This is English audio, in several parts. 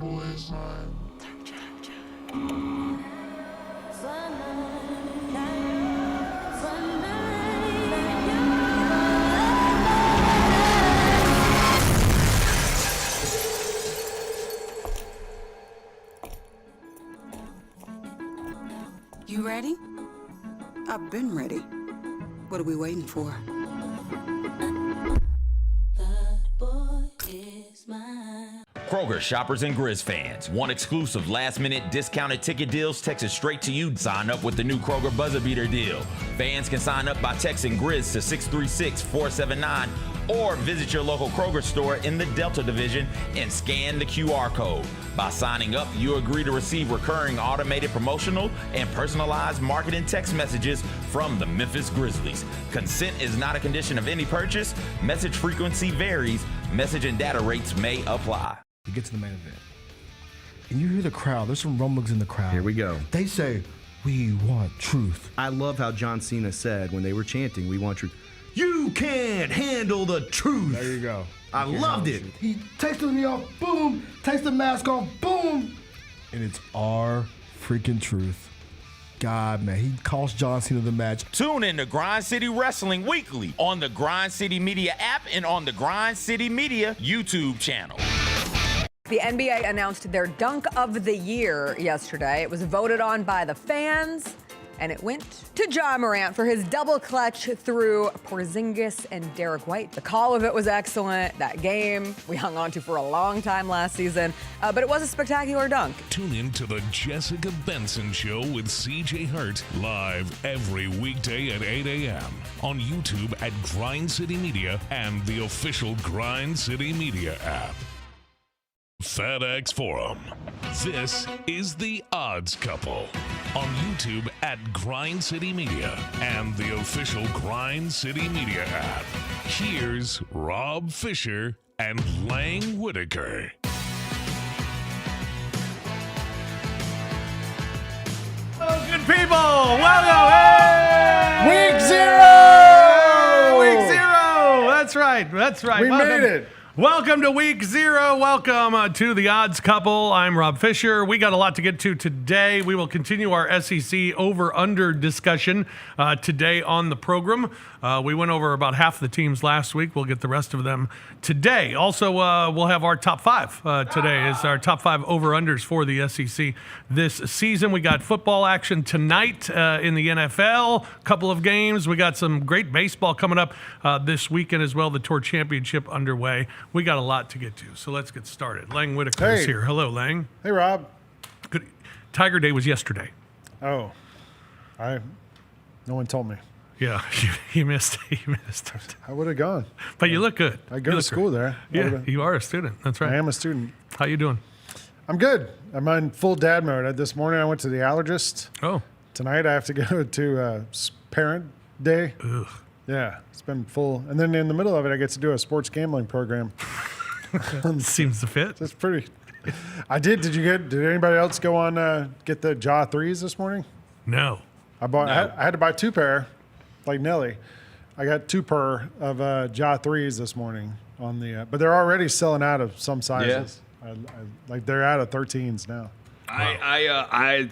boys' night. You ready? I've been ready. What are we waiting for? Kroger shoppers and Grizz fans want exclusive last-minute discounted ticket deals texted straight to you. Sign up with the new Kroger Buzzer Beater deal. Fans can sign up by texting Grizz to 636-479 or visit your local Kroger store in the Delta Division and scan the QR code. By signing up, you agree to receive recurring automated promotional and personalized marketing text messages from the Memphis Grizzlies. Consent is not a condition of any purchase. Message frequency varies. Message and data rates may apply. We get to the main event. And you hear the crowd. There's some rumblings in the crowd. Here we go. They say, "We want truth." I love how John Cena said when they were chanting, "We want truth." You can't handle the truth. There you go. I loved it. He takes me off, boom. Takes the mask off, boom. And it's our freaking truth. God, man, he cost John Cena the match. Tune in to Grind City Wrestling weekly on the Grind City Media app and on the Grind City Media YouTube channel. The NBA announced their Dunk of the Year yesterday. It was voted on by the fans, and it went to Ja Morant for his double clutch through Porzingis and Derek White. The call of it was excellent. That game we hung on to for a long time last season, but it was a spectacular dunk. Tune in to the Jessica Benson Show with CJ Hurt live every weekday at 8 a.m. on YouTube at Grind City Media and the official Grind City Media app. FedEx Forum. This is The Odds Couple on YouTube at Grind City Media and the official Grind City Media app. Here's Rob Fisher and Lang Whitaker. Oh, good people, welcome. Hey! Week 0! Week 0. That's right. We made it. Welcome to week 0. Welcome to the Odds Couple. I'm Rob Fisher. We got a lot to get to today. We will continue our SEC over-under discussion today on the program. We went over about half the teams last week. We'll get the rest of them today. Also, we'll have our top 5 today. Is our top 5 over-unders for the SEC this season. We got football action tonight in the NFL. A couple of games. We got some great baseball coming up this weekend as well. The Tour Championship underway. We got a lot to get to, so let's get started. Lang Whitaker is here. Hello, Lang. Hey, Rob. Good. Tiger Day was yesterday. Oh, no one told me. Yeah, you missed it. I would have gone. But you look good. I go to school there. Yeah, you are a student. That's right. I am a student. How you doing? I'm good. I'm in full dad mode. This morning I went to the allergist. Oh. Tonight I have to go to parent day. Ugh. Yeah, it's been full. And then in the middle of it, I get to do a sports gambling program. Seems to fit. That's pretty. I did. Did anybody else go on get the Jaw 3s this morning? No. I had to buy 2 pair, like Nelly. I got 2 per of Jaw 3s this morning on the, but they're already selling out of some sizes. Yeah. Like they're out of 13s now. I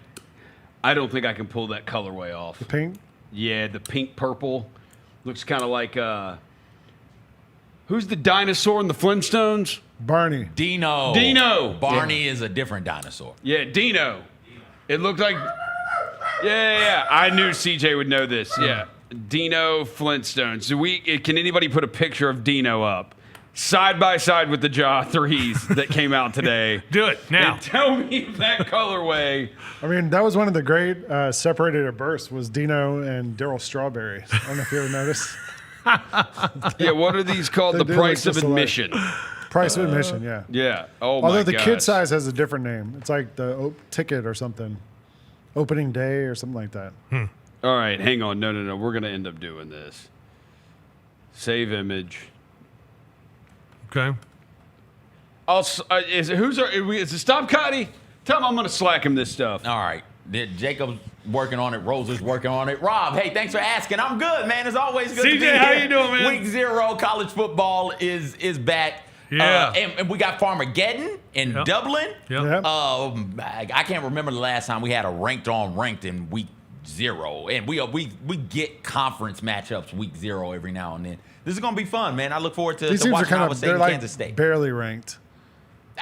don't think I can pull that colorway off. The pink? Yeah, the pink purple. Looks kind of like, who's the dinosaur in the Flintstones? Barney. Dino. Barney is a different dinosaur. Yeah, Dino. It looked like, yeah. I knew CJ would know this. Yeah, Dino Flintstones. Can anybody put a picture of Dino up? Side by side with the Jaw 3s that came out today. Do it now. And tell me if that colorway. I mean, that was one of the great separated at birth was Dino and Daryl Strawberry. I don't know if you ever noticed. Yeah, what are these called? The price of admission. Price of admission, yeah. Yeah. Oh, Although the kid size has a different name. It's like the ticket or something. Opening day or something like that. All right, hang on. No. We're going to end up doing this. Save image. Okay. Is it Stop Cotty? Tell him I'm going to slack him this stuff. All right. Jacob's working on it. Rosa's working on it. Rob, hey, thanks for asking. I'm good, man. It's always good to be here. CJ, how you doing, man? Week 0, college football is back. Yeah. And we got Farmageddon in Dublin. Yep. I can't remember the last time we had a ranked in week 0. And we get conference matchups week 0 every now and then. This is going to be fun, man. I look forward to These teams are watching kind Iowa of, State they're and like Kansas State. barely ranked.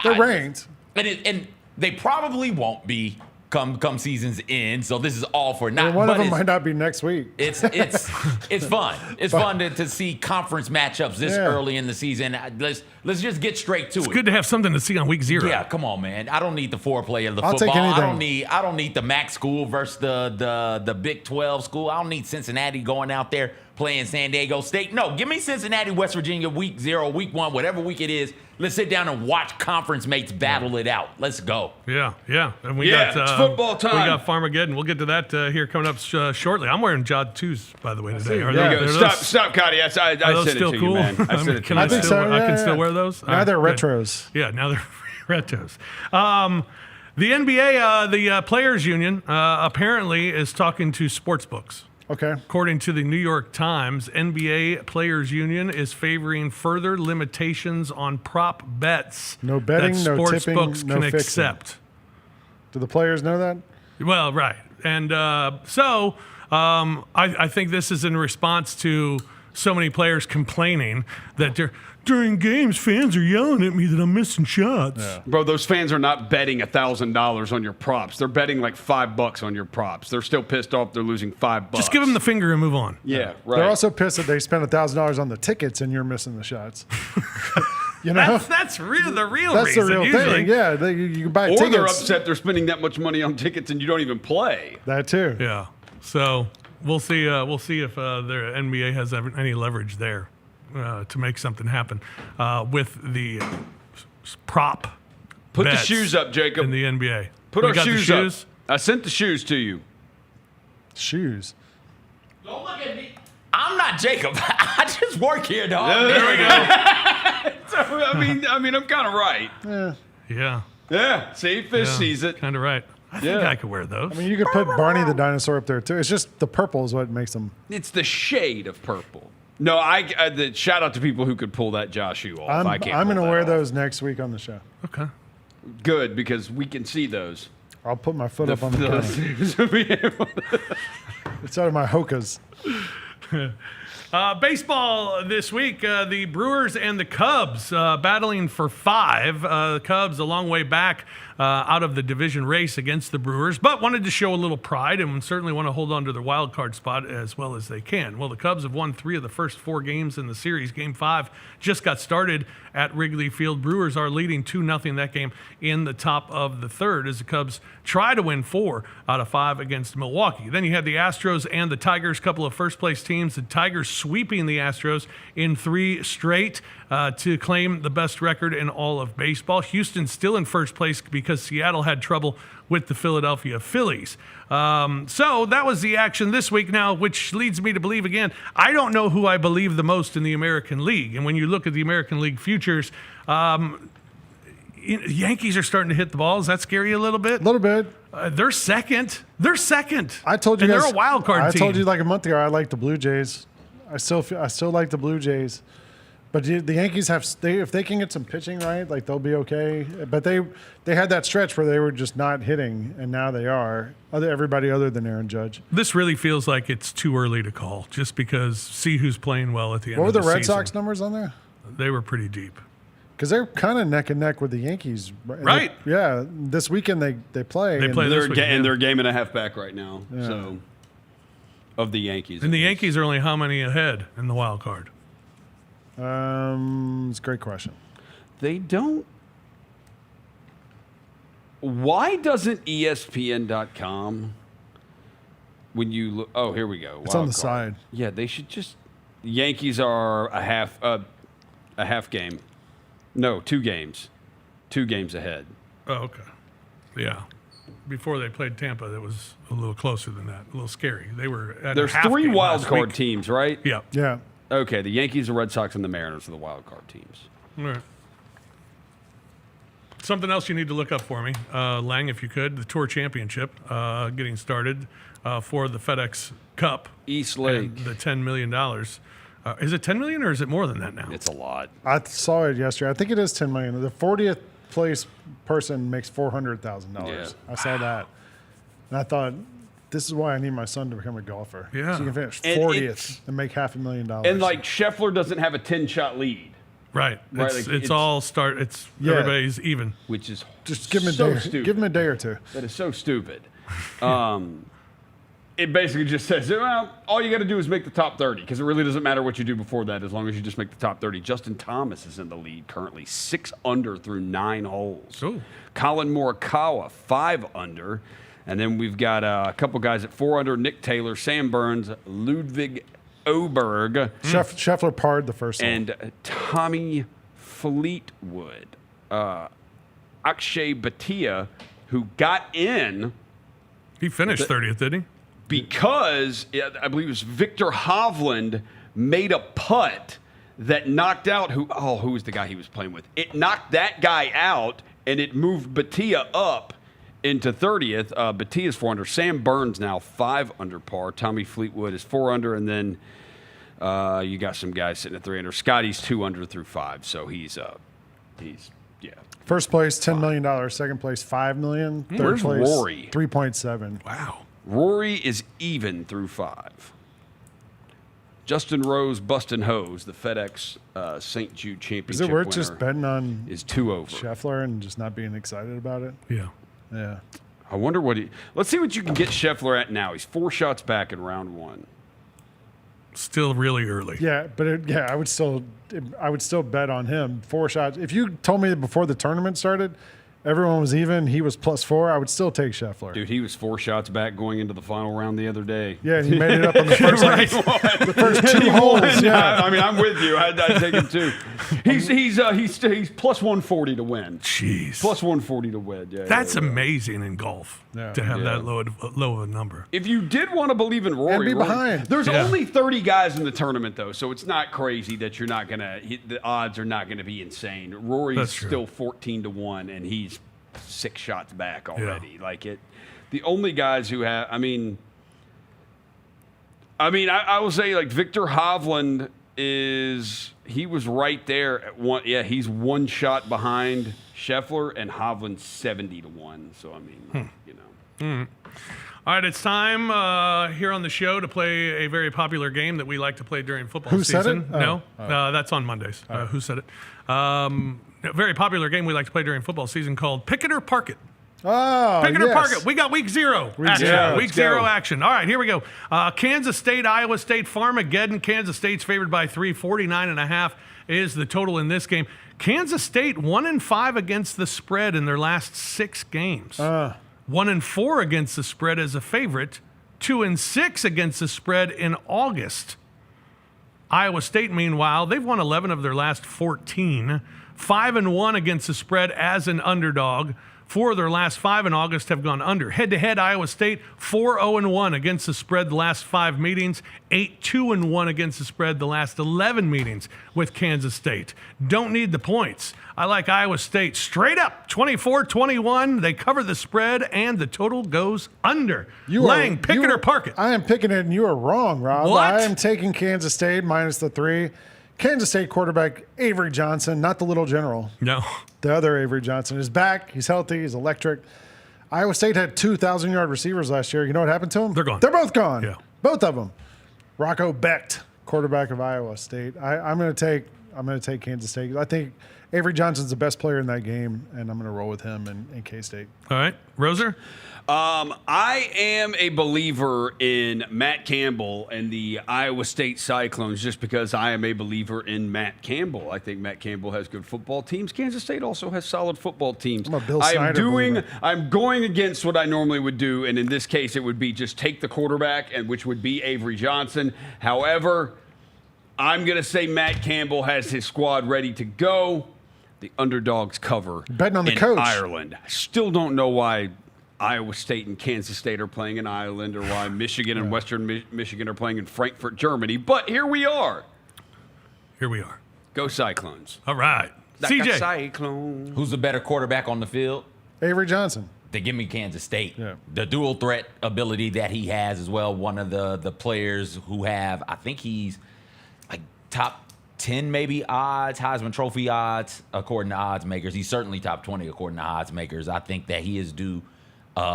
They're ranked. And they probably won't be come season's end. So this is all for now. And one of them might not be next week. It's fun. It's fun to see conference matchups this early in the season. Let's just get straight to it. It's good to have something to see on week 0. Yeah, come on, man. I don't need the foreplay of the I'll football. take anything. I don't need the MAC school versus the Big 12 school. I don't need Cincinnati going out there playing San Diego State. No, give me Cincinnati, West Virginia, week 0, week 1, whatever week it is. Let's sit down and watch conference mates battle it out. Let's go. Yeah. And we Yeah, got it's football time. We got Farmageddon. We'll get to that here coming up shortly. I'm wearing Jod 2s, by the way, today. Are Yeah. they- are Stop, Cotty. I Are sent those it still to cool? you, man. I sent it to Can you. I think still, so, I can yeah, still yeah. wear those? Now they're Good. retros. Yeah, now they're retros. The NBA, the Players Union, apparently is talking to sports books. Okay. According to the New York Times, NBA Players Union is favoring further limitations on prop bets No betting, that no sports tipping, books no can fixing. accept. Do the players know that? Well, right. And I think this is in response to so many players complaining that during games, fans are yelling at me that I'm missing shots. Yeah. Bro, those fans are not betting $1,000 on your props. They're betting like $5 on your props. They're still pissed off they're losing $5. Just give them the finger and move on. Yeah, right. They're also pissed that they spent $1,000 on the tickets and you're missing the shots. You know? That's the real That's reason. the real usually. thing. Yeah, you can buy or tickets. they're upset they're spending that much money on tickets and you don't even play. That too. Yeah. So we'll see. We'll see if their NBA has any leverage there to make something happen with the prop. Put the bets shoes up, Jacob. in the NBA. Put We our got the shoes up. I sent the shoes to you. Shoes. Don't look at me. I'm not Jacob. I just work here, dog. There we go. So, I mean, I'm kind of right. Yeah. Yeah. See, Fish sees it. Kind of right. I think I could wear those. I mean, you could put Barney the dinosaur up there too. It's just the purple is what makes them. It's the shade of purple. No, the shout out to people who could pull that Josh shoe off. I'm I can't. going to pull that wear off. those next week on the show. Okay. Good, because we can see those. I'll put my foot up on the counter. It's out of my hokas. Baseball this week, the Brewers and the Cubs battling for 5. The Cubs a long way back out of the division race against the Brewers, but wanted to show a little pride and certainly want to hold on to their wild card spot as well as they can. Well, the Cubs have won 3 of the first 4 games in the series. Game 5 just got started at Wrigley Field. Brewers are leading 2-0 that game in the top of the 3rd as the Cubs try to win 4 out of 5 against Milwaukee. Then you had the Astros and the Tigers, couple of first-place teams. The Tigers sweeping the Astros in 3 straight to claim the best record in all of baseball. Houston still in first place because Seattle had trouble with the Philadelphia Phillies. So that was the action this week now, which leads me to believe again, I don't know who I believe the most in the American League. And when you look at the American League futures, Yankees are starting to hit the ball. Does that scare you a little bit? A little bit. They're second. They're second. I told you and guys, they're a wild card I team. told you like a month ago I like the Blue Jays. I still like the Blue Jays. But the Yankees if they can get some pitching right, like they'll be okay. But they had that stretch where they were just not hitting, and now they are. Everybody other than Aaron Judge. This really feels like it's too early to call, just because see who's playing well at the end. What were of the the Red season. Sox numbers on there? They were pretty deep. Because they're kind of neck and neck with the Yankees. Right. Yeah. This weekend they play. They play this week, And yeah. they're a game and a half back right now. So of the Yankees. And the Yankees are only how many ahead in the wild card? It's a great question. They don't. Why doesn't ESPN.com when you look? Oh, here we go. It's on Wild the card. side. Yeah, they should just. Yankees are a half game. No, 2 games. 2 games ahead. Oh, okay. Yeah. Before they played Tampa, it was a little closer than that. A little scary. They were at There's a half 3 game wild last card week. teams, right? Yeah. Yeah. Okay, the Yankees, the Red Sox, and the Mariners are the wild card teams. All right. Something else you need to look up for me, Lang, if you could. The Tour Championship getting started for the FedEx Cup. East Lake. And the $10 million. Is it 10 million or is it more than that now? It's a lot. I saw it yesterday. I think it is 10 million. The 40th place person makes $400,000. Yeah. I saw that, and I thought, this is why I need my son to become a golfer. Yeah. So you can finish And 40th and make $500,000. And like Scheffler doesn't have a 10-shot lead, Right. Right, It's, like, it's all start. It's everybody's even. which is just give him a so day. stupid. Give him a day or two. That is so stupid. It basically just says, well, all you got to do is make the top 30 because it really doesn't matter what you do before that as long as you just make the top 30. Justin Thomas is in the lead currently, 6 under through 9 holes. Ooh. Colin Morikawa, 5 under. And then we've got a couple guys at 4 under, Nick Taylor, Sam Burns, Ludwig Oberg, Scheffler parred the first hole. and Tommy Fleetwood. Akshay Bhatia, who got in He finished 30th, didn't he? because I believe it was Victor Hovland made a putt that knocked out who was the guy he was playing with? It knocked that guy out, and it moved Bhatia up into 30th. Bhatia's 4 under. Sam Burns now 5 under par. Tommy Fleetwood is 4 under, and then you got some guys sitting at 3 under. Scotty's 2 under through 5, so he's First place, $10 million. Second place, $5 million. Third Where's place, Rory? 3.7. Wow. Rory is even through 5. Justin Rose, Bustin' Hose, the FedEx St. Jude Championship Is it worth winner, just betting on is 2 over. Scheffler and just not being excited about it? Yeah. Yeah. I wonder what let's see what you can get Scheffler at now. He's 4 shots back in round 1. Still really early. Yeah, but I would still bet on him. 4 shots. If you told me before the tournament started, everyone was even, he was +4, I would still take Scheffler. Dude, he was 4 shots back going into the final round the other day. Yeah, and he made it up on the first Right. the first 2 holes. Yeah. I mean, I'm with you. I'd take him too. He's +140 to win. Jeez. +140 to win. Yeah, That's yeah, yeah. amazing in golf to have that low of a number. If you did want to believe in Rory, And be Rory- behind. there's Yeah. only 30 guys in the tournament, though, so it's not crazy that you're not gonna. The odds are not gonna be insane. Rory's That's true. still 14 to 1, and he's 6 shots back already. Like it, the only guys who have. I will say like Victor Hovland he was right there at 1. Yeah, he's 1 shot behind Scheffler, and Hovland's 70 to 1. So I mean, you know. All right, it's time here on the show to play a very popular game that we like to play during football Who said season. it? No, that's on Mondays. Who said it? A very popular game we like to play during football season called Pick It or Park It. Oh, Pick it or yes. park it. We got week 0 action. zero. Week Let's 0 go. action. All right, here we go. Kansas State, Iowa State, Farmageddon. Kansas State's favored by 3. 49.5 is the total in this game. Kansas State 1-5 against the spread in their last 6 games. 1-4 against the spread as a favorite. 2-6 against the spread in August. Iowa State, meanwhile, they've won 11 of their last 14. 5-1 against the spread as an underdog. 4 of their last 5 in August have gone under. Head-to-head, Iowa State 4-0-1 against the spread the last 5 meetings. 8-2-1 against the spread the last 11 meetings with Kansas State. Don't need the points. I like Iowa State straight up 24-21. They cover the spread and the total goes under. Lang, pick it or park it. I am picking it, and you are wrong, Rob. What? I am taking Kansas State minus the 3. Kansas State quarterback Avery Johnson, not the little general. No. The other Avery Johnson is back. He's healthy. He's electric. Iowa State had 2,000-yard receivers last year. You know what happened to them? They're gone. They're both gone. Yeah. Both of them. Rocco Becht, quarterback of Iowa State. I'm going to take Kansas State. I think Avery Johnson's the best player in that game, and I'm going to roll with him in K-State. All right. Roser? I am a believer in Matt Campbell and the Iowa State Cyclones just because I am a believer in Matt Campbell. I think Matt Campbell has good football teams. Kansas State also has solid football teams. I'm a Bill Snyder believer. I'm going against what I normally would do, and in this case, it would be just take the quarterback, and which would be Avery Johnson. However, I'm going to say Matt Campbell has his squad ready to go. The underdogs cover Betting on the in coach. Ireland. I still don't know why Iowa State and Kansas State are playing in Ireland or why Michigan and Western Michigan are playing in Frankfurt, Germany. But here we are. Here we are. Go Cyclones. All right. Like a CJ. Cyclone. Who's the better quarterback on the field? Avery Johnson. They give me Kansas State. Yeah. The dual threat ability that he has as well. One of the players who have, I think he's like top 10 maybe odds, Heisman Trophy odds, according to odds makers. He's certainly top 20 according to odds makers. I think that he is due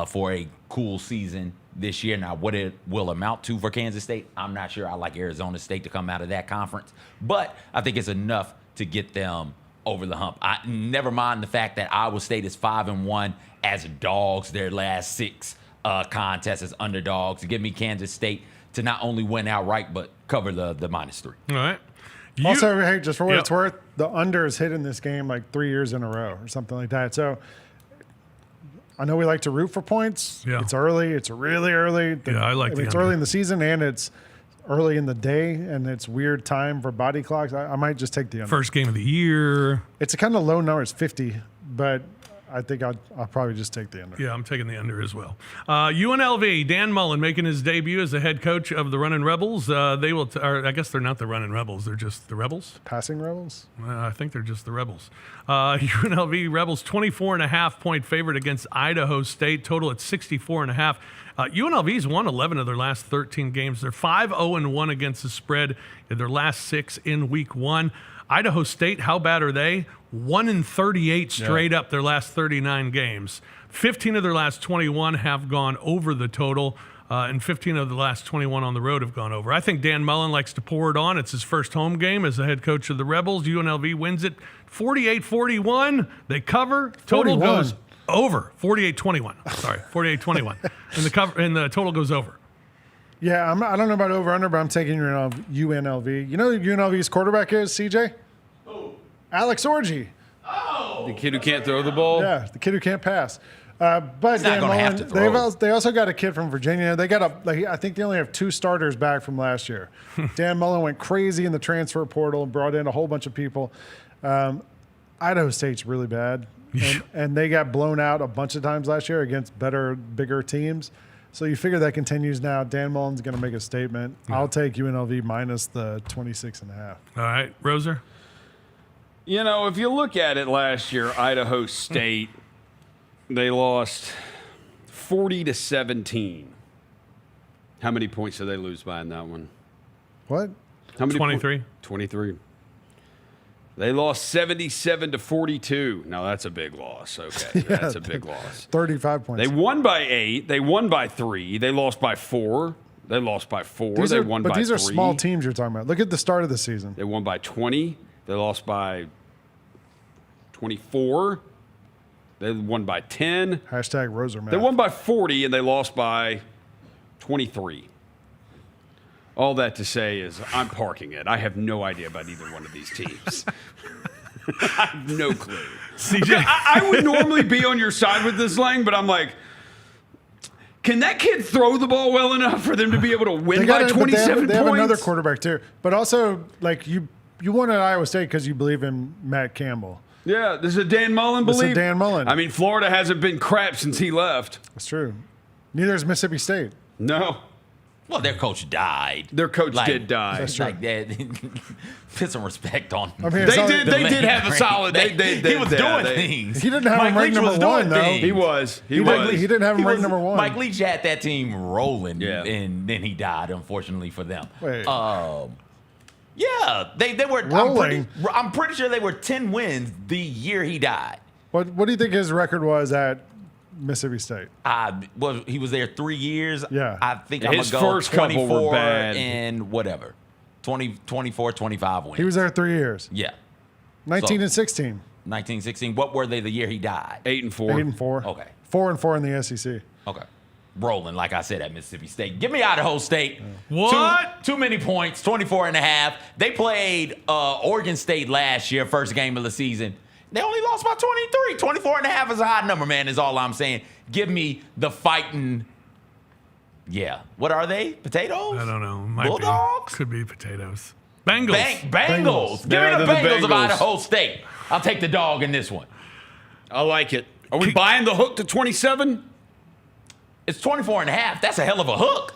for a cool season this year. Now, what it will amount to for Kansas State, I'm not sure. I like Arizona State to come out of that conference, but I think it's enough to get them over the hump. Never mind the fact that Iowa State is 5-1 as dogs their last 6 contests as underdogs. Give me Kansas State to not only win outright but cover the -3. All right. Also, hey, just for what it's worth, the under is hit in this game like 3 years in a row or something like that. So I know we like to root for points. Yeah. It's early. It's really early. I like the it's under. early in the season and it's early in the day and it's weird time for body clocks. I might just take the under. First game of the year. It's a kind of low number. It's 50, but I think I'll probably just take the under. Yeah, I'm taking the under as well. UNLV, Dan Mullen making his debut as the head coach of the Runnin' Rebels. They will, or I guess they're not the Runnin' Rebels. They're just the Rebels. Passing Rebels? I think they're just the Rebels. UNLV Rebels 24.5-point favorite against Idaho State. Total at 64.5. UNLV's won 11 of their last 13 games. They're 5-0-1 against the spread in their last 6 in week 1. Idaho State, how bad are they? 1-38 straight up their last 39 games. 15 of their last 21 have gone over the total, and 15 of the last 21 on the road have gone over. I think Dan Mullen likes to pour it on. It's his first home game as the head coach of the Rebels. UNLV wins it 48-41. They cover. Total 41. goes over. 48-21. Sorry, 48-21. And the total goes over. Yeah, I don't know about over-under, but I'm taking UNLV. You know who UNLV's quarterback is, CJ? Who? Alex Orji. The kid who can't throw the ball? Yeah, the kid who can't pass. But Dan gonna have to Mullen, throw. they also got a kid from Virginia. They got I think they only have 2 starters back from last year. Dan Mullen went crazy in the transfer portal and brought in a whole bunch of people. Idaho State's really bad, and they got blown out a bunch of times last year against better, bigger teams. So you figure that continues now. Dan Mullen's going to make a statement. Yeah. I'll take UNLV minus the 26.5. All right, Roser? You know, if you look at it last year, Idaho State, they lost 40-17. How many points did they lose by in that one? What? How many 23. 23. They lost 77-42. Now that's a big loss. Okay, that's a big loss. 35 points. They won by 8. They won by 3. They lost by 4. They lost by 4. These they are, won but by these 3. are small teams you're talking about. Look at the start of the season. They won by 20. They lost by 24. They won by 10. Hashtag Roser math. They won by 40 and they lost by 23. All that to say is I'm parking it. I have no idea about either one of these teams. I have no clue. CJ. I would normally be on your side with this, Lang, but I'm like, can that kid throw the ball well enough for them to be able to win by 27 points? They have another quarterback too. But also, like you won at Iowa State because you believe in Matt Campbell. Yeah, this is a Dan Mullen This is belief. a Dan Mullen. I mean, Florida hasn't been crap since he left. That's true. Neither is Mississippi State. No. Well, their coach died. Their coach did die. That's true. Like that. Put some respect on. I mean, They did have a solid. He was doing things. He didn't have him Mike ranked Leach was number 1, doing though. things. He was. He He was. didn't have him He ranked was- number 1. Mike Leach had that team rolling, Yeah. and then he died, unfortunately for them. Wait. Yeah, they were Rolling? I'm pretty sure they were 10 wins the year he died. What do you think his record was at Mississippi State? Well, he was there 3 years. Yeah. I think His I'm gonna go first couple were 24 bad. and whatever, 24, 25 wins. He was there 3 years. Yeah, 19 and 16. 1916. What were they the year he died? 8-4. 8 and 4. Okay. 4 and 4 in the SEC. Okay. Rolling, like I said, at Mississippi State. Give me Idaho State. What? Too many points, 24.5. They played Oregon State last year, first game of the season. They only lost by 23. 24.5 is a high number, man, is all I'm saying. Give me the fighting. Yeah. What are they? Potatoes? I don't know. Might Bulldogs? Be. Could be potatoes. Bengals. Bengals. Give Yeah, me the they're the Bengals of Bengals. Idaho State. I'll take the dog in this one. I like it. Are we buying the hook to 27? It's 24.5. That's a hell of a hook.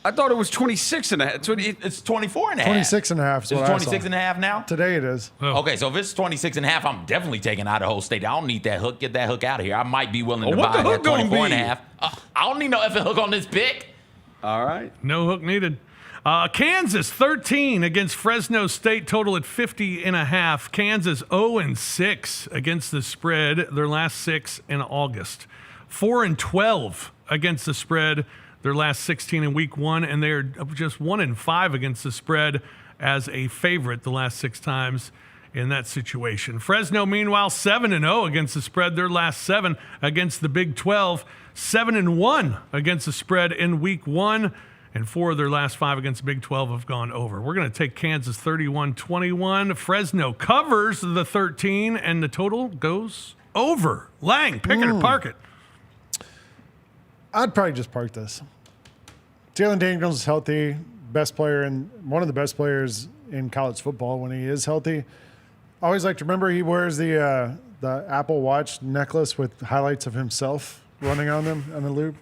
I thought it was 26.5. It's 24.5. 26 and a half is It's what I 26 saw. and a half now? Today it is. Oh. Okay, so if it's 26 and a half, I'm definitely taking Idaho State. I don't need that hook. Get that hook out of here. I might be willing to What buy the hook that gonna 24 and a be? half. I don't need no effing hook on this pick. All right. No hook needed. Kansas 13 against Fresno State, total at 50.5. Kansas 0-6 against the spread, their last 6 in August. 4-12 against the spread, their last 16 in week 1, and they're just 1-5 against the spread as a favorite the last 6 times in that situation. Fresno, meanwhile, 7-0 against the spread, their last 7 against the Big 12. 7-1 against the spread in week 1, and 4 of their last 5 against the Big 12 have gone over. We're going to take Kansas 31-21. Fresno covers the 13, and the total goes over. Lang, pick it or park it. I'd probably just park this. Jalen Daniels is healthy, best player and one of the best players in college football when he is healthy. I always like to remember he wears the Apple Watch necklace with highlights of himself running on them on the loop.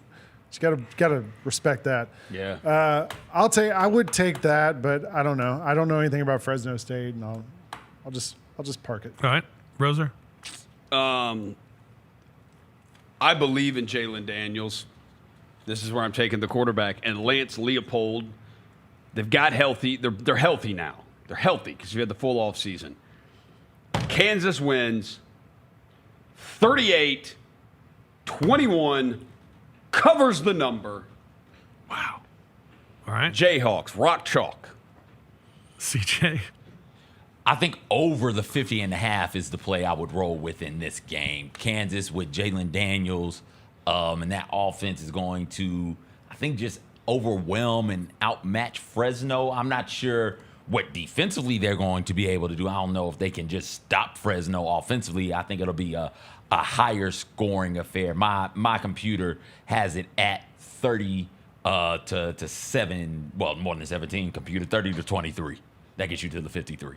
Just gotta respect that. Yeah. I would take that, but I don't know. I don't know anything about Fresno State, and I'll just park it. All right, Roser. I believe in Jalen Daniels. This is where I'm taking the quarterback. And Lance Leopold, they've got healthy. They're healthy now. They're healthy because we had the full off season. Kansas wins 38-21, covers the number. Wow. All right. Jayhawks, rock chalk. CJ. I think over the 50.5 is the play I would roll with in this game. Kansas with Jalen Daniels, and that offense is going to, I think, just overwhelm and outmatch Fresno. I'm not sure what defensively they're going to be able to do. I don't know if they can just stop Fresno offensively. I think it'll be a higher scoring affair. My computer has it at 30 to 7, well, more than 17 computer, 30-23. That gets you to the 53.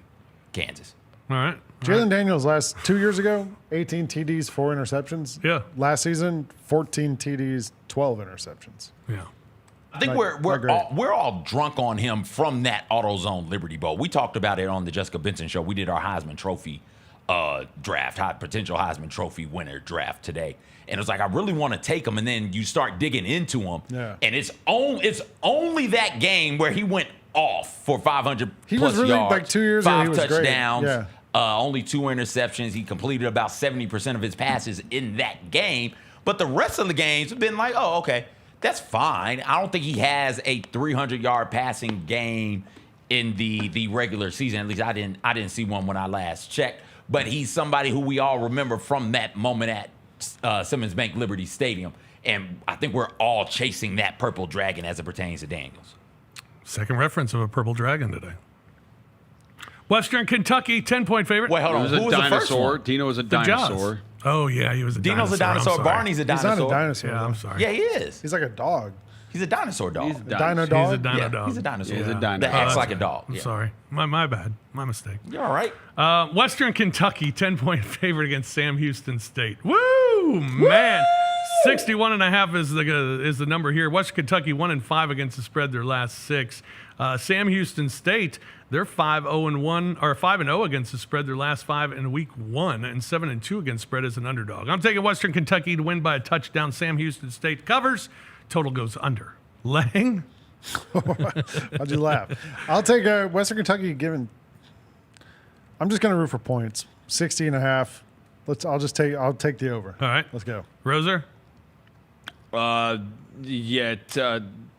Kansas. All right. Jalen Daniels last 2 years ago, 18 TDs, 4 interceptions. Yeah. Last season, 14 TDs, 12 interceptions. Yeah. I think we're all drunk on him from that AutoZone Liberty Bowl. We talked about it on the Jessica Benson show. We did our Heisman Trophy draft, potential Heisman Trophy winner draft today. And it was like, I really want to take him. And then you start digging into him. Yeah. And it's only that game where he went off for 500 He plus was really, yards, like 2 years ago, 5 he was great. touchdowns, Yeah. only 2 interceptions. He completed about 70% of his passes in that game. But the rest of the games have been like, oh, okay, that's fine. I don't think he has a 300-yard passing game in the regular season. At least I didn't see one when I last checked. But he's somebody who we all remember from that moment at Simmons Bank Liberty Stadium. And I think we're all chasing that purple dragon as it pertains to Daniels. Second reference of a purple dragon today. Western Kentucky, 10-point favorite. Wait, hold on. He was Who a was the first dinosaur. one? Dino was a The Jaws. dinosaur. Oh, yeah, he was a dinosaur. Dino's a dinosaur. I'm sorry. Barney's a He's dinosaur. not a dinosaur. Yeah, I'm though. sorry. Yeah, he is. He's like a dog. He's a dinosaur dog. He's a Dino dinosaur. dog? He's a dino Yeah, dog. he's a dinosaur. He's a Yeah. dinosaur. That acts like a Okay. dog. I'm Yeah. sorry. My bad. My mistake. You're all right. Western Kentucky, 10-point favorite against Sam Houston State. Woo, man. 61.5 is the number here. Western Kentucky 1-5 against the spread their last 6. Sam Houston State, they're 5-0 or 5-0 against the spread their last 5 in week 1, and 7-2 against spread as an underdog. I'm taking Western Kentucky to win by a touchdown. Sam Houston State covers. Total goes under. Lang. How'd you laugh? I'll take Western Kentucky given. I'm just going to root for points. 60.5. I'll take the over. All right. Let's go. Roser.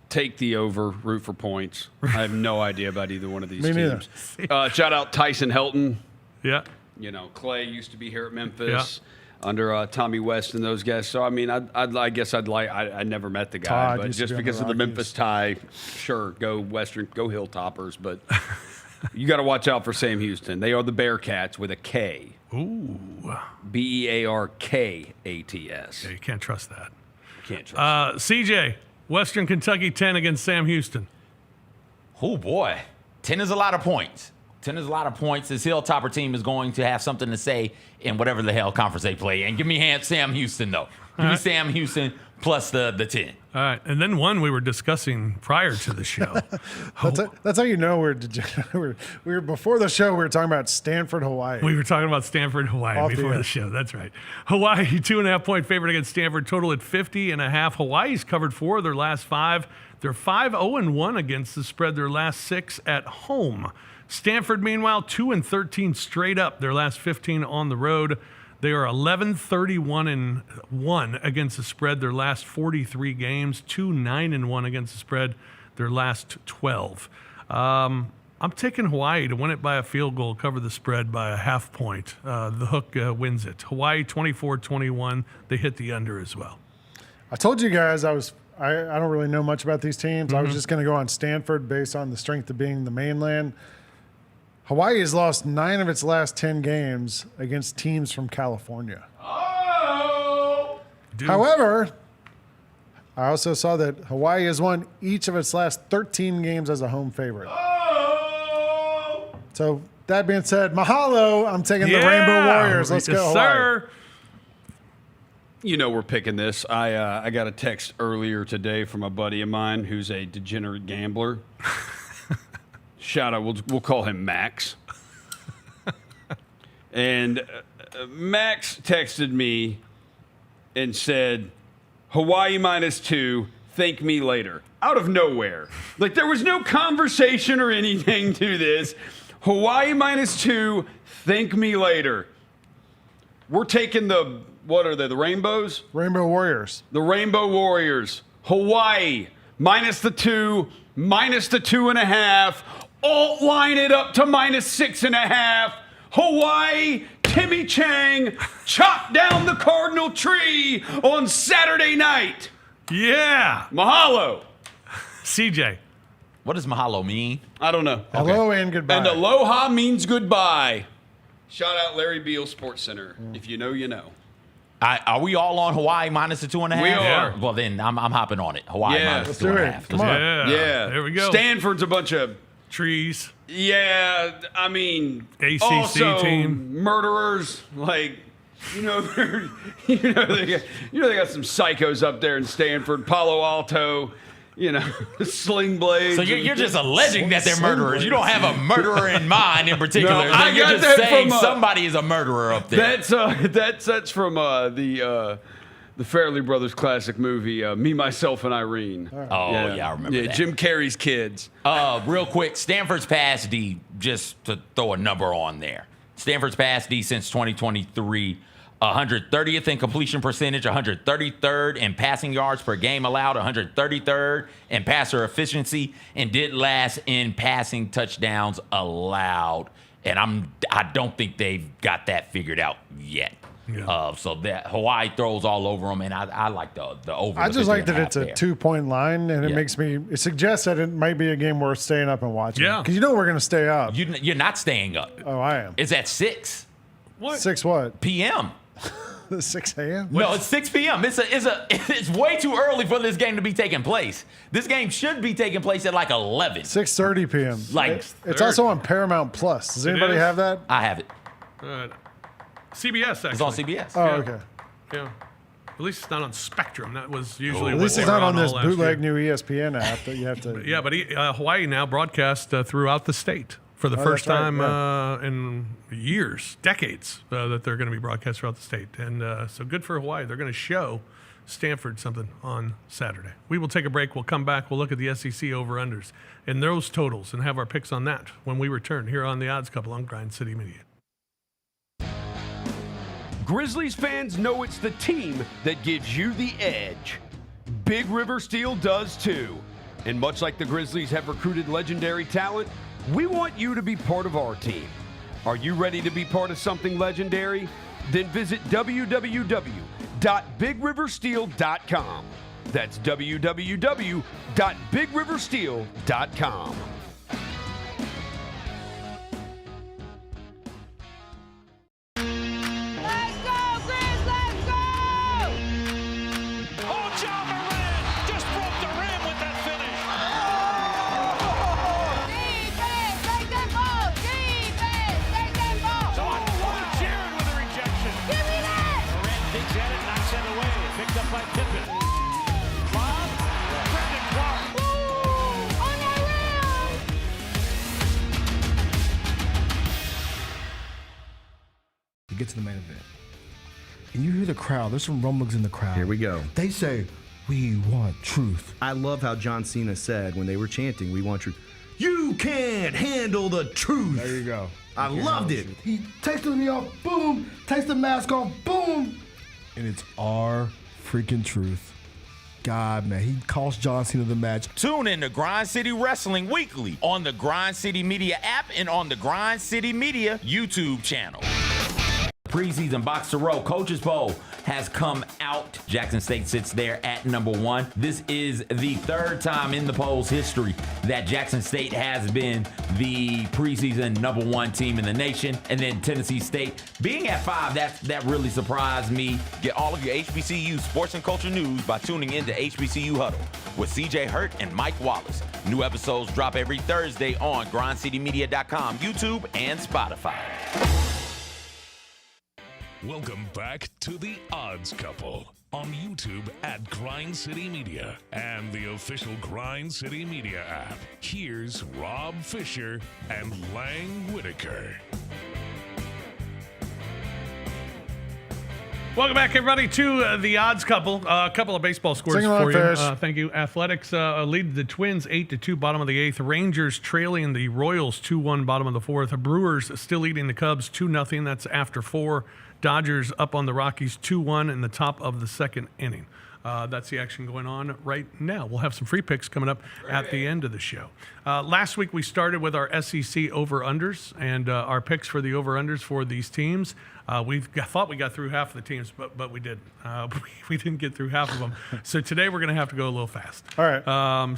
Take the over, root for points. I have no idea about either one of these Me neither. teams. Shout out Tyson Helton. Yeah. You know, Clay used to be here at Memphis under Tommy West and those guys. So, I mean, I guess I never met the guy. Todd but used to just be on because the of the Rockies. Memphis tie, sure, go Western, go Hilltoppers. But you got to watch out for Sam Houston. They are the Bearcats with a K. Ooh. Bearkats. Yeah, you can't trust that. Can't trust. CJ, Western Kentucky 10 against Sam Houston. Oh, boy. 10 is a lot of points. 10 is a lot of points. This Hilltopper team is going to have something to say in whatever the hell conference they play. And give me Sam Houston, though. Give me Sam Houston plus the 10. All right. And then one we were discussing prior to the show. That's how you know we were before the show. We were talking about Stanford, Hawaii. We were talking about Stanford, Hawaii before the show. That's right. Hawaii, 2.5-point favorite against Stanford, total at 50.5. Hawaii's covered 4 of their last 5. They're 5-0-1 against the spread, their last 6 at home. Stanford, meanwhile, 2-13 straight up, their last 15 on the road. They are 11-31-1 against the spread, their last 43 games. 2-9-1 against the spread, their last 12. I'm taking Hawaii to win it by a field goal, cover the spread by a half point. The hook wins it. Hawaii 24-21. They hit the under as well. I told you guys I don't really know much about these teams. I was just going to go on Stanford based on the strength of being the mainland. Hawaii has lost 9 of its last 10 games against teams from California. Oh! Dude. However, I also saw that Hawaii has won each of its last 13 games as a home favorite. Oh! So that being said, mahalo, I'm taking the Rainbow Warriors. Let's go, Hawaii. Sir. You know we're picking this. I got a text earlier today from a buddy of mine who's a degenerate gambler. Shout out, we'll call him Max. And Max texted me and said, Hawaii -2, thank me later. Out of nowhere. Like there was no conversation or anything to this. Hawaii -2, thank me later. We're taking what are they, the Rainbows? Rainbow Warriors. The Rainbow Warriors. Hawaii, -2, -2.5. Alt line it up to -6.5. Hawaii, Timmy Chang, chop down the cardinal tree on Saturday night. Yeah. Mahalo. CJ. What does mahalo mean? I don't know. Hello and goodbye. And aloha means goodbye. Shout out Larry Beal Sports Center. If you know, you know. Are we all on Hawaii -2.5? We are. Well, then I'm hopping on it. Hawaii Yeah. Let's do it. -2.5. Come on. Yeah. There we go. Stanford's a bunch of Trees. Yeah, I mean, ACC also team. murderers. Like, they got some psychos up there in Stanford, Palo Alto. Sling blades. So you're just alleging that they're murderers. You don't have a murderer in mind in particular. No, I you're got just that saying from, somebody is a murderer up there. That's from the Farrelly Brothers classic movie, Me, Myself, and Irene. Oh, yeah, I remember that. Jim Carrey's kids. Real quick, Stanford's pass D, just to throw a number on there. Stanford's pass D since 2023, 130th in completion percentage, 133rd in passing yards per game allowed, 133rd in passer efficiency, and did last in passing touchdowns allowed. And I don't think they've got that figured out yet. Yeah. So that Hawaii throws all over them, and I like the over. I just like that it's a 2-point line, and it suggests that it might be a game worth staying up and watching. Yeah, because we're going to stay up. You're not staying up. Oh, I am. It's at 6. What? 6 what? p.m. 6 a.m. No, it's 6 p.m. It's way too early for this game to be taking place. This game should be taking place at like 11. 6:30 p.m. Like it's also on Paramount Plus. Does anybody have that? I have it. CBS, actually. It's on CBS. Oh, okay. Yeah. At least it's not on Spectrum. That was usually at what least they it's not were on this all last bootleg year. new ESPN app that you have to. Yeah, but Hawaii now broadcast throughout the state for the first that's right, time in years, decades, that they're going to be broadcast throughout the state. And so good for Hawaii. They're going to show Stanford something on Saturday. We will take a break. We'll come back. We'll look at the SEC over-unders and those totals and have our picks on that when we return here on The Odds Couple on Grind City Media. Grizzlies fans know it's the team that gives you the edge. Big River Steel does too. And much like the Grizzlies have recruited legendary talent, we want you to be part of our team. Are you ready to be part of something legendary? Then visit www.bigriversteel.com. That's www.bigriversteel.com. event, and you hear the crowd, there's some rumblings in the crowd. Here we go. They say, "We want truth." I love how John Cena said when they were chanting, "We want truth." You can't handle the truth. There you go. I loved it. He takes the knee off, boom. Takes the mask off, boom. And it's our freaking truth. God, man, he cost John Cena the match. Tune in to Grind City Wrestling weekly on the Grind City Media app and on the Grind City Media YouTube channel. Preseason Box to Row Coaches Poll has come out. Jackson State sits there at number 1. This is the third time in the poll's history that Jackson State has been the preseason number 1 team in the nation. And then Tennessee State being at 5, that really surprised me. Get all of your HBCU sports and culture news by tuning in to HBCU Huddle with CJ Hurt and Mike Wallace. New episodes drop every Thursday on grindcitymedia.com, YouTube, and Spotify. Welcome back to The Odds Couple on YouTube at Grind City Media and the official Grind City Media app. Here's Rob Fisher and Lang Whitaker. Welcome back, everybody, to The Odds Couple. A couple of baseball scores Sing along, for you. Fish. Thank you. Athletics lead the Twins 8-2, bottom of the 8th. Rangers trailing the Royals 2-1, bottom of the 4th. Brewers still leading the Cubs 2-0. That's after 4. Dodgers up on the Rockies 2-1 in the top of the 2nd inning. That's the action going on right now. We'll have some free picks coming up at the end of the show. Last week we started with our SEC over-unders and our picks for the over-unders for these teams. Thought we got through half of the teams, but we didn't. We didn't get through half of them. So today we're going to have to go a little fast. All right.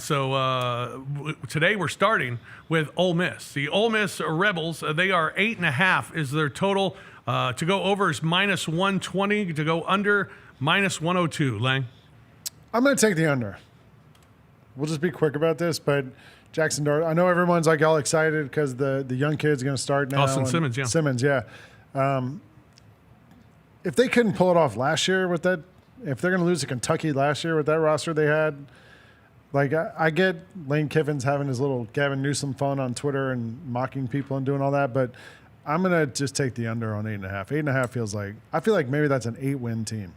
Today we're starting with Ole Miss. The Ole Miss Rebels, they are 8.5 is their total. To go over is -120. To go under, -102. Lang? I'm going to take the under. We'll just be quick about this, but Jackson Dart, I know everyone's like all excited because the young kid's going to start now. Austin and Simmons, yeah. Simmons, yeah. If they couldn't pull it off last year with that, if they're going to lose to Kentucky last year with that roster they had, like I get Lane Kiffin's having his little Gavin Newsom fun on Twitter and mocking people and doing all that, but I'm going to just take the under on 8.5. 8.5 feels like, I feel like maybe that's an 8-win team.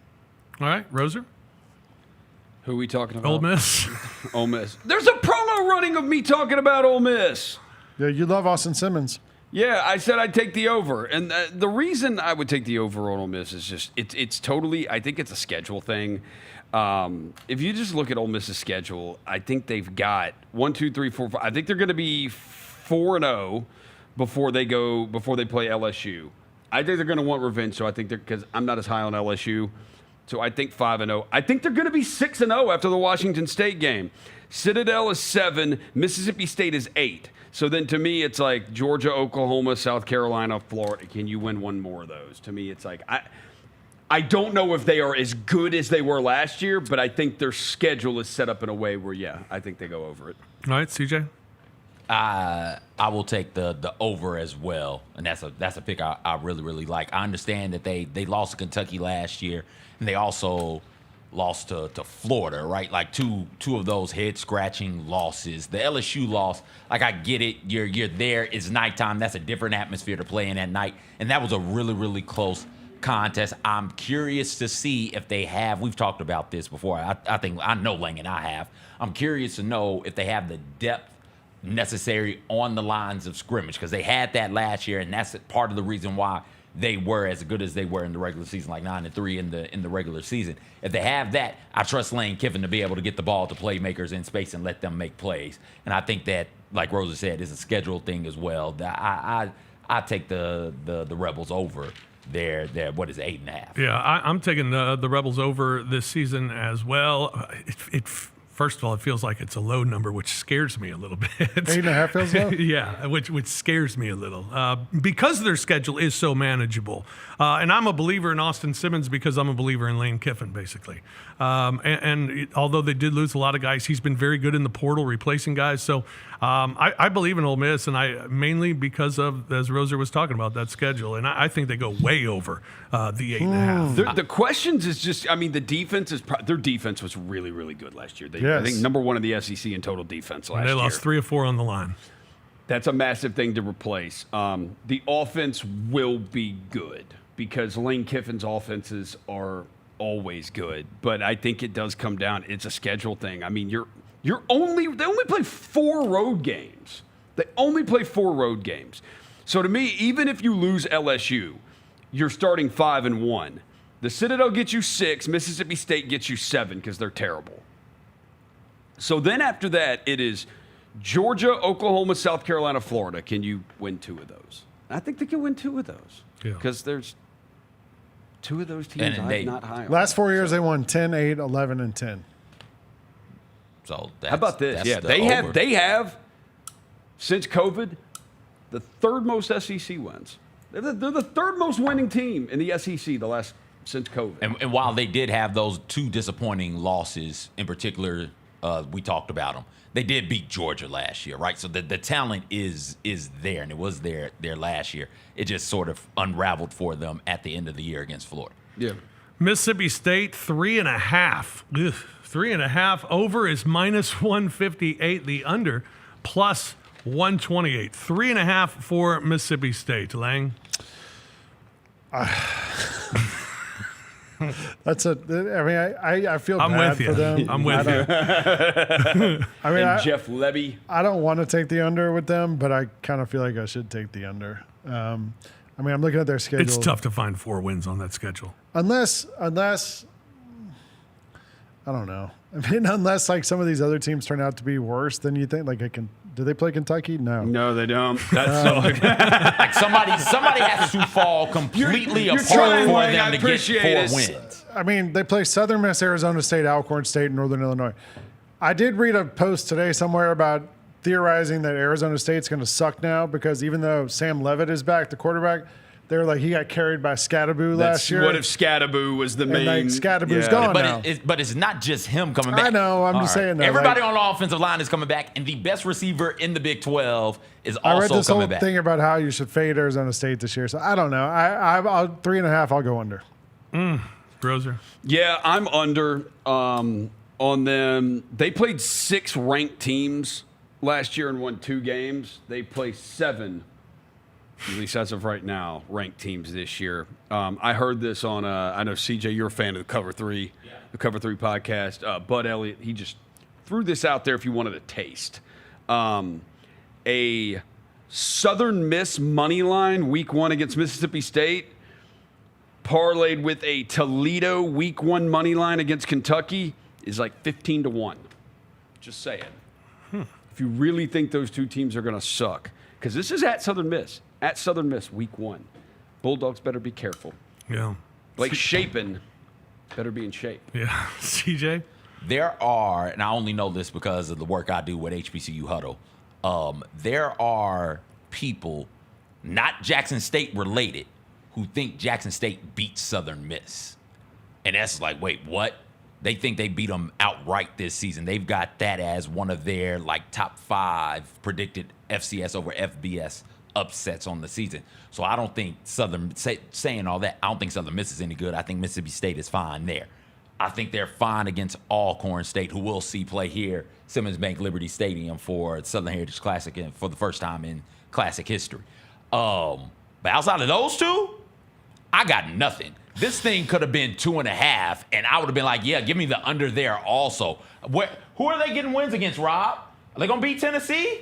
All right, Roser? Who are we talking about? Ole Miss. Ole Miss. There's a promo running of me talking about Ole Miss. Yeah, you love Austin Simmons. Yeah, I said I'd take the over. And the reason I would take the over on Ole Miss is just, it's totally, I think it's a schedule thing. If you just look at Ole Miss's schedule, I think they've got 1, 2, 3, 4, 5. I think they're going to be 4-0 before they play LSU. I think they're going to want revenge, so I think because I'm not as high on LSU. So I think 5-0. I think they're going to be 6-0 after the Washington State game. Citadel is 7. Mississippi State is 8. So then to me, it's like Georgia, Oklahoma, South Carolina, Florida. Can you win one more of those? To me, it's like I don't know if they are as good as they were last year, but I think their schedule is set up in a way where, yeah, I think they go over it. All right, CJ? I will take the over as well, and that's a pick I really, really like. I understand that they lost to Kentucky last year, and they also lost to Florida, right? Like two of those head-scratching losses. The LSU loss, like I get it, you're there, it's nighttime, that's a different atmosphere to play in at night, and that was a really, really close contest. I'm curious to see if they have, we've talked about this before, I know Lang and I have, I'm curious to know if they have the depth necessary on the lines of scrimmage, because they had that last year, and that's part of the reason why they were as good as they were in the regular season, like 9-3 in the regular season. If they have that, I trust Lane Kiffin to be able to get the ball to playmakers in space and let them make plays. And I think that, like Rosa said, is a schedule thing as well. I take the Rebels over their what is it, 8.5. Yeah, I'm taking the Rebels over this season as well. First of all, it feels like it's a low number, which scares me a little bit. 8.5 feels low? Yeah, which scares me a little. Because their schedule is so manageable. And I'm a believer in Austin Simmons because I'm a believer in Lane Kiffin, basically. Although they did lose a lot of guys, he's been very good in the portal replacing guys. So I believe in Ole Miss, and mainly because of, as Roser was talking about, that schedule. And I think they go way over the 8.5. The questions is just, I mean, the defense is, their defense was really, really good last year. Yes. I think number 1 in the SEC in total defense last year. They lost 3 or 4 on the line. That's a massive thing to replace. The offense will be good. because Lane Kiffin's offenses are always good. But I think it does come down. It's a schedule thing. I mean, they only play 4 road games. They only play 4 road games. So to me, even if you lose LSU, you're starting 5-1. The Citadel gets you 6. Mississippi State gets you 7 because they're terrible. So then after that, it is Georgia, Oklahoma, South Carolina, Florida. Can you win 2 of those? I think they can win 2 of those because there's 2 of those teams I'm not high on. Last 4 years, they won 10, 8, 11, and 10. So how about this? Yeah, they have since COVID the 3rd most SEC wins. They're the 3rd most winning team in the SEC since COVID. And while they did have those 2 disappointing losses, in particular, we talked about them. They did beat Georgia last year, right? So the talent is there, and it was there last year. It just sort of unraveled for them at the end of the year against Florida. Yeah. Mississippi State 3.5. 3.5. Over is -158. The under +128. 3.5 for Mississippi State. Lang. That's I mean, I feel I'm bad with you. for them. I'm with you. I mean, And Jeff Levy. I don't want to take the under with them, but I kind of feel like I should take the under. I mean, I'm looking at their schedule. It's tough to find 4 wins on that schedule. Unless I don't know. I mean, unless like some of these other teams turn out to be worse than you think. Like do they play Kentucky? No, they don't. That's so. Like somebody has to fall completely apart trying, for Lang, them I to get appreciate 4 it. wins. I mean, they play Southern Miss, Arizona State, Alcorn State, and Northern Illinois. I did read a post today somewhere about theorizing that Arizona State's going to suck now because even though Sam Leavitt is back, the quarterback, they were like he got carried by Scatterboo last year. What if Scatterboo was the main? Like, Scatterboo's gone now. But it's not just him coming back. I know. I'm just saying that. Everybody on the offensive line is coming back, and the best receiver in the Big 12 is I read also this whole coming back. thing about how you should fade Arizona State this year. So I don't know. I'll 3.5. I'll go under. Grozer. Yeah, I'm under on them. They played 6 ranked teams last year and won 2 games. They play 7. At least as of right now, ranked teams this year. I heard this on, I know, CJ, you're a fan of the Cover 3, the Cover 3 podcast. Bud Elliott, he just threw this out there if you wanted a taste. A Southern Miss money line week 1 against Mississippi State, parlayed with a Toledo week 1 money line against Kentucky is like 15-1. Just saying. If you really think those 2 teams are going to suck, because this is at Southern Miss. At Southern Miss, week 1. Bulldogs better be careful. Yeah. Blake Shapen better be in shape. Yeah. CJ? There are, and I only know this because of the work I do with HBCU Huddle, there are people, not Jackson State related, who think Jackson State beat Southern Miss. And that's like, wait, what? They think they beat them outright this season. They've got that as one of their like top 5 predicted FCS over FBS upsets on the season. So I don't think saying all that, I don't think Southern Miss is any good. I think Mississippi State is fine there. I think they're fine against Alcorn State, who we'll see play here, Simmons Bank Liberty Stadium for Southern Heritage Classic and for the first time in Classic history. But outside of those 2, I got nothing. This thing could have been 2.5, and I would have been like, yeah, give me the under there also. Who are they getting wins against, Rob? Are they going to beat Tennessee?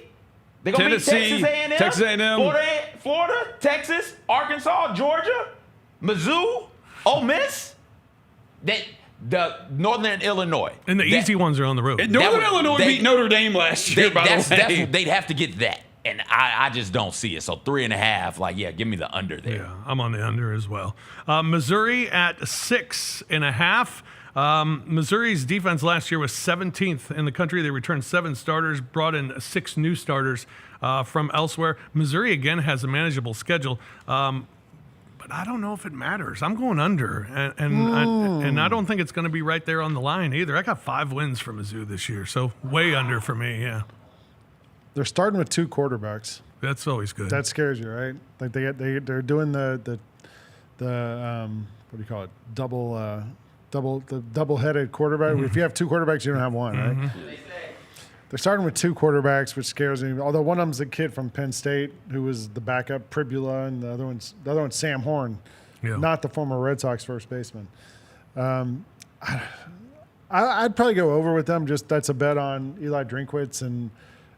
They're going to beat Texas A&M? Texas A&M. Florida, Texas, Arkansas, Georgia, Mizzou, Ole Miss? The Northern Illinois. And the easy ones are on the road. Northern Illinois beat Notre Dame last year, by the way. They'd have to get that. And I just don't see it. So 3.5, like, yeah, give me the under there. Yeah, I'm on the under as well. Missouri at 6.5. Missouri's defense last year was 17th in the country. They returned 7 starters, brought in 6 new starters from elsewhere. Missouri, again, has a manageable schedule. But I don't know if it matters. I'm going under. And I don't think it's going to be right there on the line either. I got 5 wins for Mizzou this year. So way under for me, yeah. They're starting with 2 quarterbacks. That's always good. That scares you, right? Like they're doing the what do you call it? Double-headed quarterback. If you have 2 quarterbacks, you don't have one, right? They're starting with 2 quarterbacks, which scares me. Although one of them's a kid from Penn State who was the backup, Pribula, and the other one's Sam Horn. not the former Red Sox first baseman. I'd probably go over with them. Just that's a bet on Eli Drinkwitz, and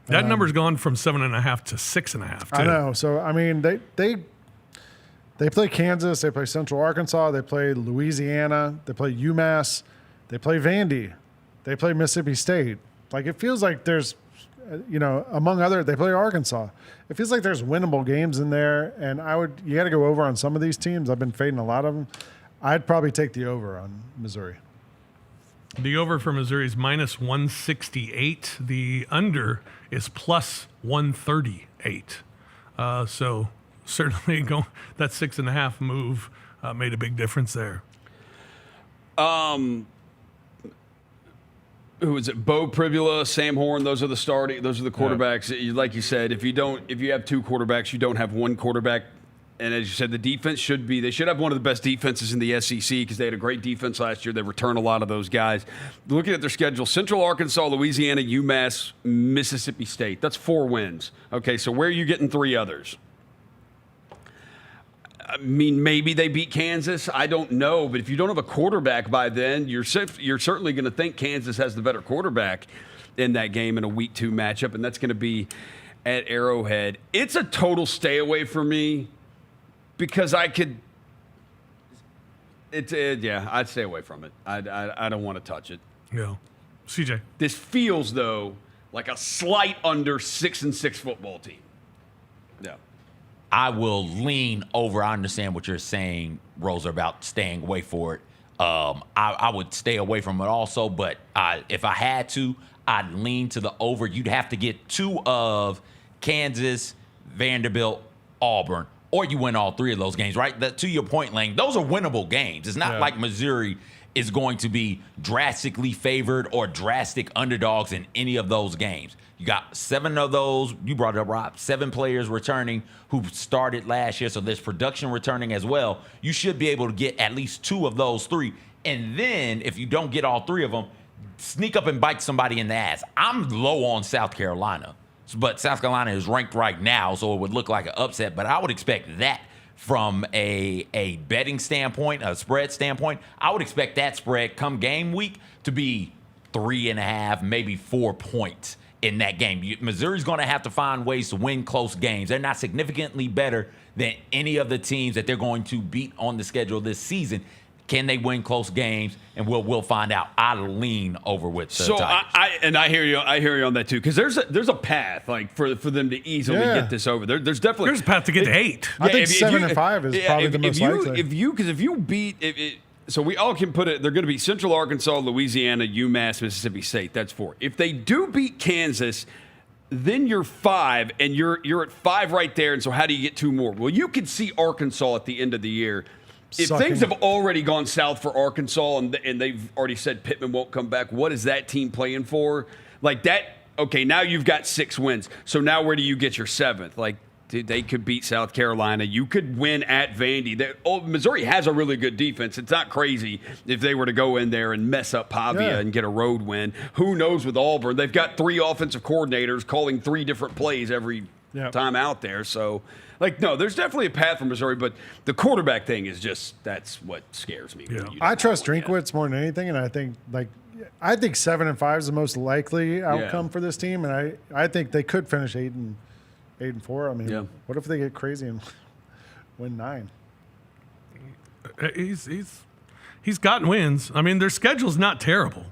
that number's gone from 7.5 to 6.5. Too. I know. So I mean, they play Kansas, they play Central Arkansas, they play Louisiana, they play UMass, they play Vandy, they play Mississippi State. Like it feels like there's, among other, they play Arkansas. It feels like there's winnable games in there, and you got to go over on some of these teams. I've been fading a lot of them. I'd probably take the over on Missouri. The over for Missouri is minus 168. The under is plus 138. So certainly that 6.5 move made a big difference there. Who is it? Bo Pribula, Sam Horn. Those are the quarterbacks. Yeah. Like you said, if you have two quarterbacks, you don't have one quarterback. And as you said, the defense they should have one of the best defenses in the SEC because they had a great defense last year. They return a lot of those guys. Looking at their schedule, Central Arkansas, Louisiana, UMass, Mississippi State. That's 4 wins. Okay, so where are you getting 3 others? I mean, maybe they beat Kansas. I don't know. But if you don't have a quarterback by then, you're certainly going to think Kansas has the better quarterback in that game in a Week 2 matchup, and that's going to be at Arrowhead. It's a total stay away for me because I'd stay away from it. I don't want to touch it. Yeah. CJ. This feels, though, like a slight under 6-6 football team. Yeah. I will lean over. I understand what you're saying, Rosa, about staying away for it. I would stay away from it also, but if I had to, I'd lean to the over. You'd have to get 2 of Kansas, Vanderbilt, Auburn, or you win all 3 of those games, right? To your point, Lane, those are winnable games. It's not like Missouri is going to be drastically favored or drastic underdogs in any of those games. You got 7 of those. You brought it up, Rob. 7 players returning who started last year, so there's production returning as well. You should be able to get at least 2 of those 3. And then if you don't get all 3 of them, sneak up and bite somebody in the ass. I'm low on South Carolina, but South Carolina is ranked right now, so it would look like an upset. But I would expect that from a betting standpoint, a spread standpoint. I would expect that spread come game week to be 3.5, maybe 4 points in that game. Missouri's going to have to find ways to win close games. They're not significantly better than any of the teams that they're going to beat on the schedule this season. Can they win close games? And we'll find out. I lean over with the Tigers. I hear you. I hear you on that too, because there's a path like for them to easily get this over. There's definitely a path to get to 8. I think 7-5 is probably the most likely. If you beat. So we all can put it. They're going to beat Central Arkansas, Louisiana, UMass, Mississippi State. That's 4. If they do beat Kansas, then you're 5, and you're at 5 right there. And so how do you get 2 more? Well, you could see Arkansas at the end of the year. If things have already gone south for Arkansas and they've already said Pittman won't come back, what is that team playing for? Like that, okay, now you've got 6 wins. So now where do you get your 7th? Like, dude, they could beat South Carolina. You could win at Vandy. Missouri has a really good defense. It's not crazy if they were to go in there and mess up Pavia and get a road win. Who knows with Auburn? They've got 3 offensive coordinators calling 3 different plays every time out there. So, no, there's definitely a path for Missouri, but the quarterback thing is that's what scares me. Yeah. I trust Drinkwitz more than anything, and I think 7-5 is the most likely outcome for this team, and I think they could finish 8-4. I mean, what if they get crazy and win 9? He's gotten wins. I mean, their schedule's not terrible.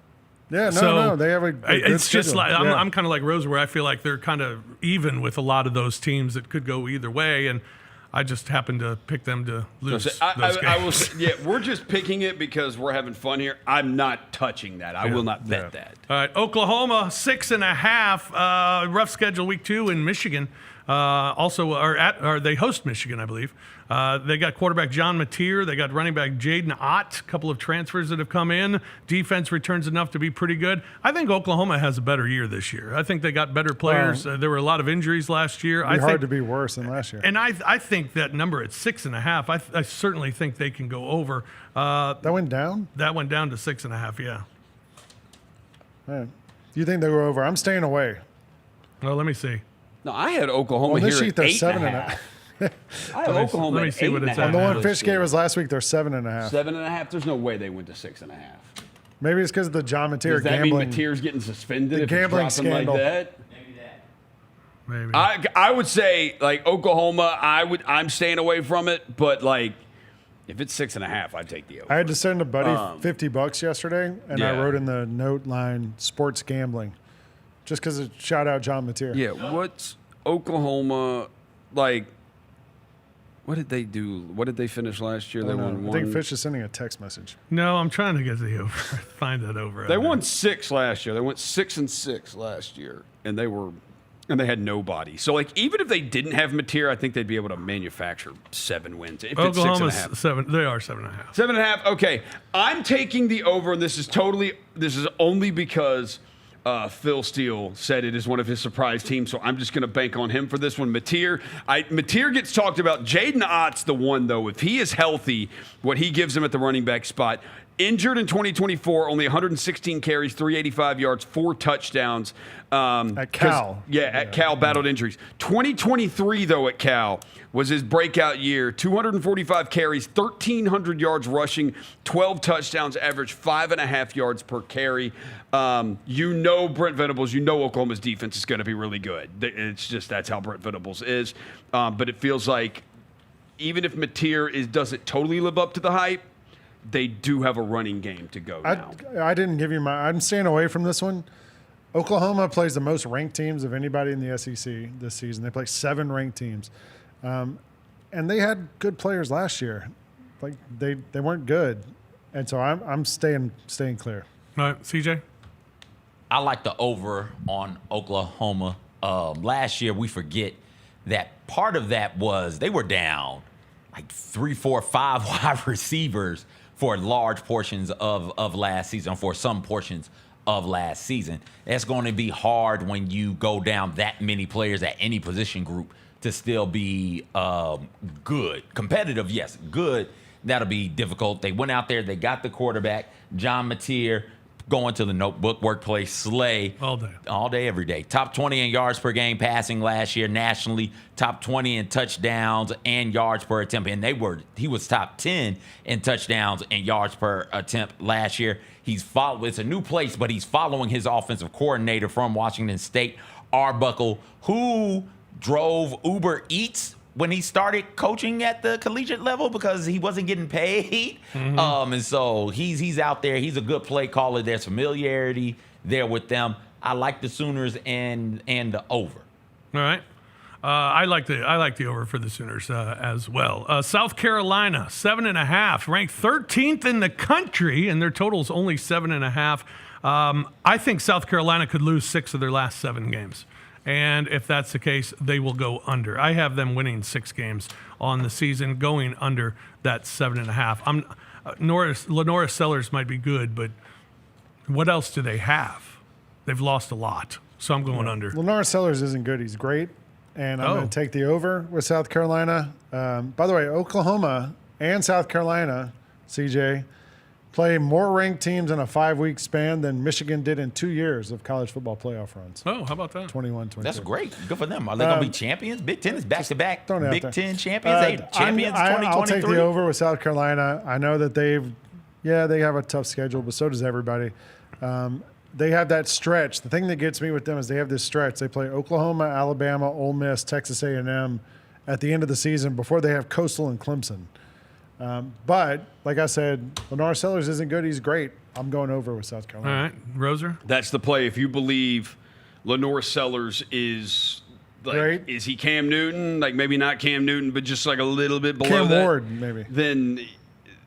Yeah, no, they have a good it's just schedule. like I'm kind of like Rosa, where I feel like they're kind of even with a lot of those teams that could go either way, and I just happen to pick them to lose those games. I will say, we're just picking it because we're having fun here. I'm not touching that. I will not bet that. All right, Oklahoma 6.5. Rough schedule week 2 in Michigan. They host Michigan, I believe. They got quarterback John Mateer. They got running back Jaden Ott. A couple of transfers that have come in. Defense returns enough to be pretty good. I think Oklahoma has a better year this year. I think they got better players. There were a lot of injuries last year. It's hard to be worse than last year. And I think that number at 6.5. I certainly think they can go over. That went down? That went down to 6.5. Yeah. All right. You think they go over? I'm staying away. Well, let me see. No, I had Oklahoma here at 8.5. I have Oklahoma. let me at see what it's 8.5 at. The one listed. Fish gave us last week, they're 7.5. 7.5. There's no way they went to 6.5. Maybe it's because of the John Mateer Does that gambling. mean Mateer's getting suspended The if gambling it's dropping scandal. like that? Maybe. I would say like Oklahoma. I'm staying away from it, but like if it's 6.5, I'd take the over. I had to send a buddy $50 yesterday, and I yeah. wrote in the note line sports gambling, just because it shout out John Mateer. Yeah, what's Oklahoma like? What did they do? What did they finish last year? They won I one. think Fish is sending a text message. No, I'm trying to get the over. Find that over. They won 6 last year. They went 6-6 last year, and they had nobody. So like even if they didn't have Mateer, I think they'd be able to manufacture 7 wins. If Oklahoma's it's 6.5. 7. They are 7.5. 7.5. Okay, I'm taking the over, and this is only because Phil Steele said it is one of his surprise teams, so I'm just going to bank on him for this one. Mateer gets talked about. Jaden Ott's the one, though. If he is healthy, what he gives him at the running back spot. Injured in 2024, only 116 carries, 385 yards, 4 touchdowns. At Cal. At Cal, battled injuries. 2023, though, at Cal was his breakout year. 245 carries, 1,300 yards rushing, 12 touchdowns, average 5.5 yards per carry. Brent Venables, Oklahoma's defense is going to be really good. It's just that's how Brent Venables is. But it feels like even if Mateer doesn't totally live up to the hype, they do have a running game to go now. I didn't give you I'm staying away from this one. Oklahoma plays the most ranked teams of anybody in the SEC this season. They play 7 ranked teams. And they had good players last year. Like they weren't good. And so I'm staying clear. All right, CJ? I like the over on Oklahoma. Last year, we forget that part of that was they were down like 3, 4, 5 wide receivers for large portions of last season, for some portions of last season. It's going to be hard when you go down that many players at any position group to still be good. Competitive, yes. Good, that'll be difficult. They went out there, they got the quarterback, John Mateer, going to the notebook, workplace, slay. All day, every day. Top 20 in yards per game passing last year nationally. Top 20 in touchdowns and yards per attempt. And he was top 10 in touchdowns and yards per attempt last year. It's a new place, but he's following his offensive coordinator from Washington State, Arbuckle, who drove Uber Eats when he started coaching at the collegiate level because he wasn't getting paid. And so he's out there. He's a good play caller. There's familiarity there with them. I like the Sooners and the over. All right. I like the over for the Sooners as well. South Carolina, 7.5, ranked 13th in the country, and their total's only 7.5. I think South Carolina could lose 6 of their last 7 games. And if that's the case, they will go under. I have them winning 6 games on the season, going under that 7.5. Lenora Sellers might be good, but what else do they have? They've lost a lot, so I'm going under. Lenora Sellers isn't good. He's great, and I'm going to take the over with South Carolina. By the way, Oklahoma and South Carolina, CJ, play more ranked teams in a 5-week span than Michigan did in 2 years of college football playoff runs. Oh, how about that? 21, 22. That's great. Good for them. Are they going to be champions? Big Ten is back-to-back Big Ten champions. Champions 2023. I'll take the over with South Carolina. I know that they have a tough schedule, but so does everybody. They have that stretch. The thing that gets me with them is they have this stretch. They play Oklahoma, Alabama, Ole Miss, Texas A&M at the end of the season before they have Coastal and Clemson. But, like I said, Lenora Sellers isn't good. He's great. I'm going over with South Carolina. All right. Roser? That's the play. If you believe Lenora Sellers is like, Great. Is he Cam Newton? Like maybe not Cam Newton, but just like a little bit below Cam that. Ward, maybe.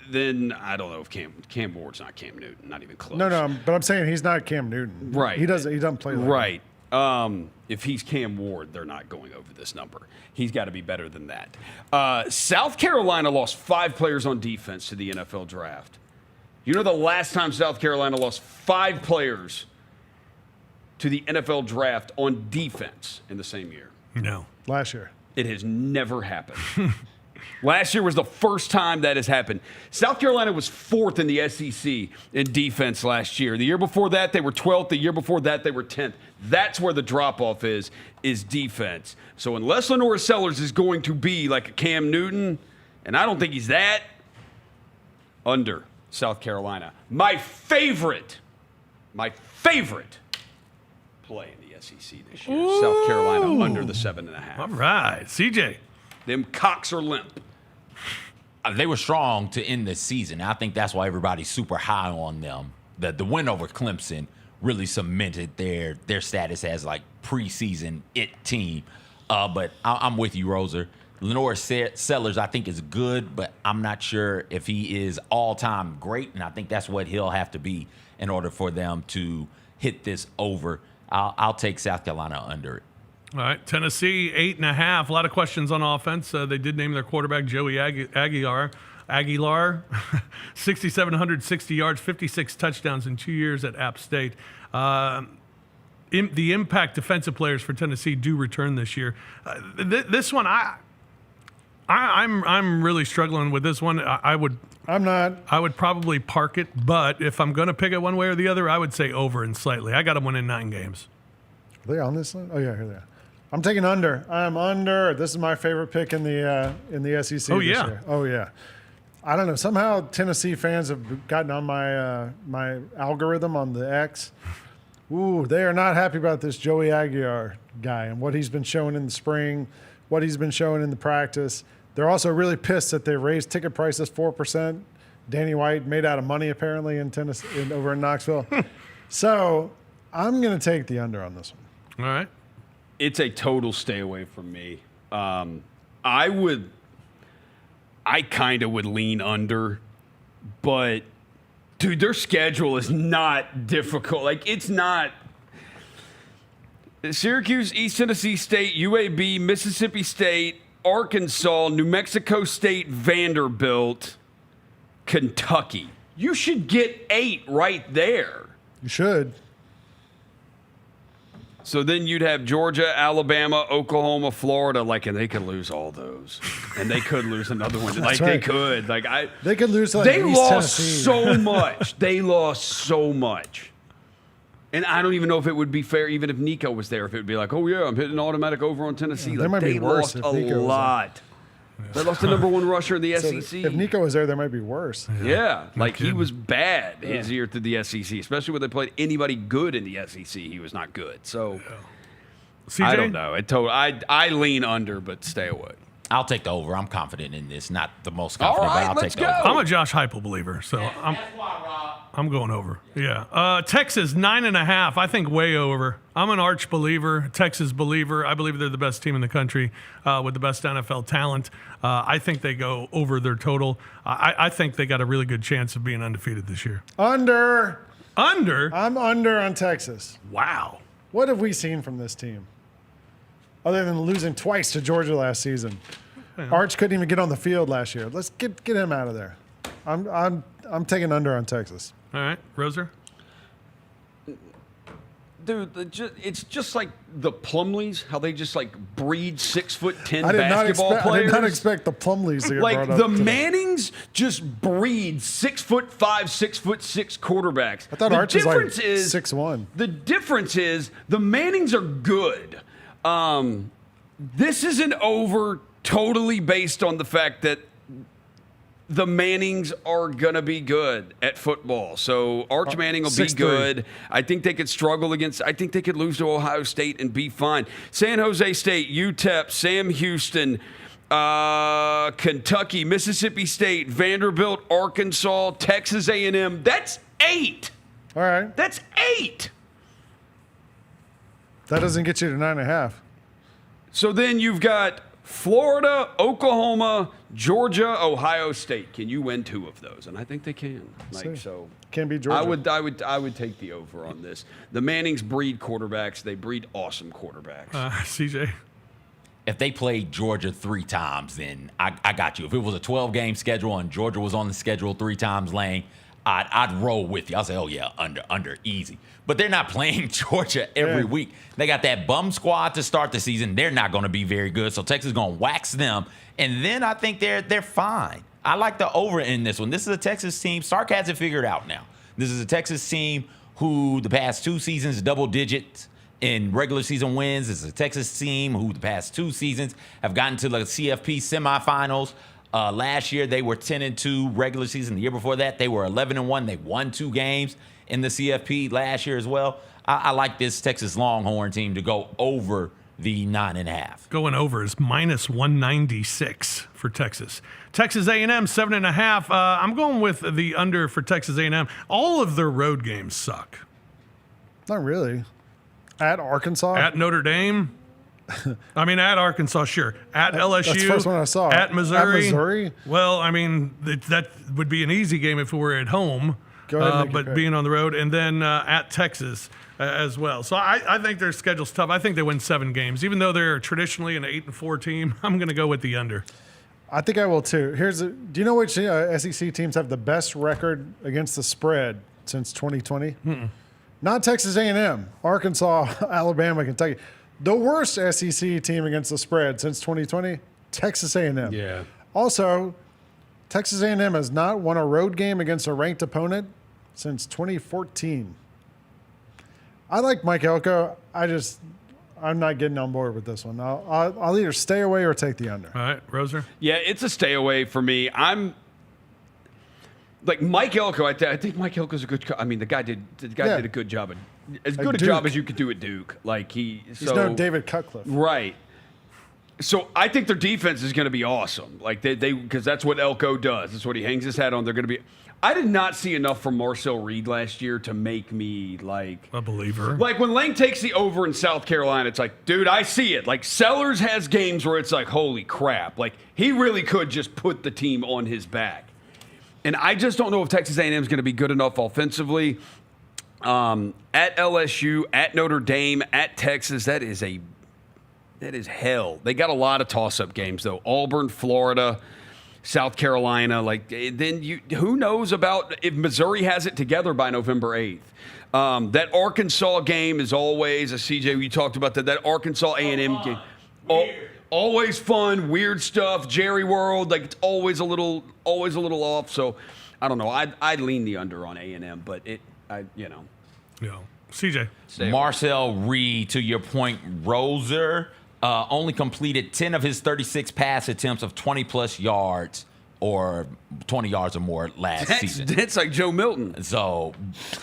Then I don't know if Cam Ward's not Cam Newton, not even close. No, but I'm saying he's not Cam Newton. Right. He doesn't play like Right. If he's Cam Ward, they're not going over this number. He's got to be better than that. South Carolina lost 5 players on defense to the NFL draft. You know the last time South Carolina lost 5 players to the NFL draft on defense in the same year? No. last year. It has never happened. Last year was the first time that has happened. South Carolina was 4th in the SEC in defense last year. The year before that, they were 12th. The year before that, they were 10th. That's where the drop-off is defense. So unless Lenore Sellers is going to be like a Cam Newton, and I don't think he's that, under South Carolina. My favorite play in the SEC this year. Ooh. South Carolina under the 7.5. All right, CJ. Them cocks are limp. They were strong to end the season. I think that's why everybody's super high on them. The win over Clemson really cemented their status as like preseason team. But I'm with you, Roser. Lenore Sellers, I think, is good, but I'm not sure if he is all-time great, and I think that's what he'll have to be in order for them to hit this over. I'll take South Carolina under it. All right, Tennessee, 8.5. A lot of questions on offense. They did name their quarterback Joey Aguilar, 6,760 yards, 56 touchdowns in 2 years at App State. The impact defensive players for Tennessee do return this year. This one, I'm really struggling with this one. I'm not. I would probably park it, but if I'm going to pick it one way or the other, I would say over and slightly. I got them winning 9 games. Are they on this line? Oh, yeah, here they are. I'm taking under. I'm under. This is my favorite pick in the SEC Oh, this yeah. year. Oh, yeah. I don't know. Somehow Tennessee fans have gotten on my my algorithm on the X. Ooh, they are not happy about this Joey Aguilar guy and what he's been showing in the spring, what he's been showing in the practice. They're also really pissed that they raised ticket prices 4%. Danny White made out of money apparently in Tennessee, over in Knoxville. So I'm going to take the under on this one. All right. It's a total stay away from me. I kind of would lean under, but dude, their schedule is not difficult. Like, it's not. Syracuse, East Tennessee State, UAB, Mississippi State, Arkansas, New Mexico State, Vanderbilt, Kentucky. You should get 8 right there. You should. So then you'd have Georgia, Alabama, Oklahoma, Florida, and they could lose all those, and they could lose another one. That's They right. could. They could lose. They East lost Tennessee. so much. They lost so much, and I don't even know if it would be fair, even if Nico was there, if it would be like, oh yeah, I'm hitting automatic over on Tennessee. Yeah, they might be worse lost if a Nico was there. lot. They lost the number 1 rusher in the So SEC. if Nico was there, they might be worse. Yeah, he kidding. was bad his year through the SEC, especially when they played anybody good in the SEC. He was not good. So. CJ? I don't know. I lean under, but stay away. I'll take the over. I'm confident in this. Not the most confident, All right, but I'll let's take the over. go. I'm a Josh Heupel believer, so I'm going over. Yeah. Texas, 9.5. I think way over. I'm an Arch believer, Texas believer. I believe they're the best team in the country with the best NFL talent. I think they go over their total. I think they got a really good chance of being undefeated this year. Under. Under? I'm under on Texas. Wow. What have we seen from this team? Other than losing twice to Georgia last season. Arch couldn't even get on the field last year. Let's get him out of there. I'm taking under on Texas. All right. Roser? Dude, it's just like the Plumleys, how they just breed 6'10" I basketball I players. did not expect the Plumleys to get brought up. The today. Mannings just breed 6'5", 6'6" quarterbacks. I thought the Arch was difference like is 6'1". The difference is the Mannings are good. This isn't over totally based on the fact that the Mannings are going to be good at football. So Arch Manning will be 6'3". good. I think they could struggle I think they could lose to Ohio State and be fine. San Jose State, UTEP, Sam Houston, Kentucky, Mississippi State, Vanderbilt, Arkansas, Texas A&M. That's 8. All right. That's 8. That doesn't get you to 9.5. So then you've got Florida, Oklahoma, Georgia, Ohio State. Can you win 2 of those? And I think they can. Can't be Georgia. I would take the over on this. The Mannings breed quarterbacks. They breed awesome quarterbacks. CJ? If they played Georgia 3 times, then I got you. If it was a 12-game schedule and Georgia was on the schedule 3 times, Lane, I'd roll with you. I'll say, oh yeah, under, easy. But they're not playing Georgia every week. They got that bum squad to start the season. They're not going to be very good. So Texas is going to wax them, and then I think they're fine. I like the over in this one. This is a Texas team. Sark has it figured out now. This is a Texas team who the past 2 seasons double digits in regular season wins. This is a Texas team who the past 2 seasons have gotten to the CFP semifinals. Last year they were 10-2 regular season. The year before that they were 11-1. They won 2 games in the CFP last year as well. I like this Texas Longhorn team to go over the 9.5. Going over is minus 196 for Texas. Texas A&M 7.5. I'm going with the under for Texas A&M. All of their road games suck. Not really. At Arkansas? At Notre Dame. I mean, at Arkansas, sure. At LSU. That's the first one I saw. At Missouri. At Missouri? Well, I mean, that would be an easy game if it were at home. Go ahead and make your but pick. being on the road. And then at Texas as well. So I think their schedule's tough. I think they win 7 games. Even though they're traditionally an 8-4 team, I'm going to go with the under. I think I will too. Do you know which SEC teams have the best record against the spread since 2020? Not Texas A&M, Arkansas, Alabama, Kentucky. The worst SEC team against the spread since 2020, Texas A&M. Yeah. Also, Texas A&M has not won a road game against a ranked opponent since 2014. I like Mike Elko. I'm not getting on board with this one. I'll either stay away or take the under. All right, Roser? Yeah, it's a stay away for me. I'm like Mike Elko. I think Mike Elko's a good. I mean, the guy did a good job at as good a Duke. job as you could do at Duke. Like He's no David Cutcliffe. Right. So I think their defense is going to be awesome. Like they because that's what Elko does. That's what he hangs his hat on. They're going to be. I did not see enough from Marcel Reed last year to make me like a believer. Like when Lane takes the over in South Carolina, it's like, dude, I see it. Like Sellers has games where it's like, holy crap. Like he really could just put the team on his back. And I just don't know if Texas A&M is going to be good enough offensively. At LSU, at Notre Dame, at Texas, that is hell. They got a lot of toss-up games though. Auburn, Florida, South Carolina, like then who knows about if Missouri has it together by November 8th. That Arkansas game is always a CJ. We talked about that Arkansas A&M game. Always fun, weird stuff. Jerry World, like it's always a little off. So I don't know. I'd lean the under on A&M, but Yeah. CJ. Marcel Reed, to your point, Roser only completed 10 of his 36 pass attempts of 20-plus yards or 20 yards or more last season. That's like Joe Milton. So,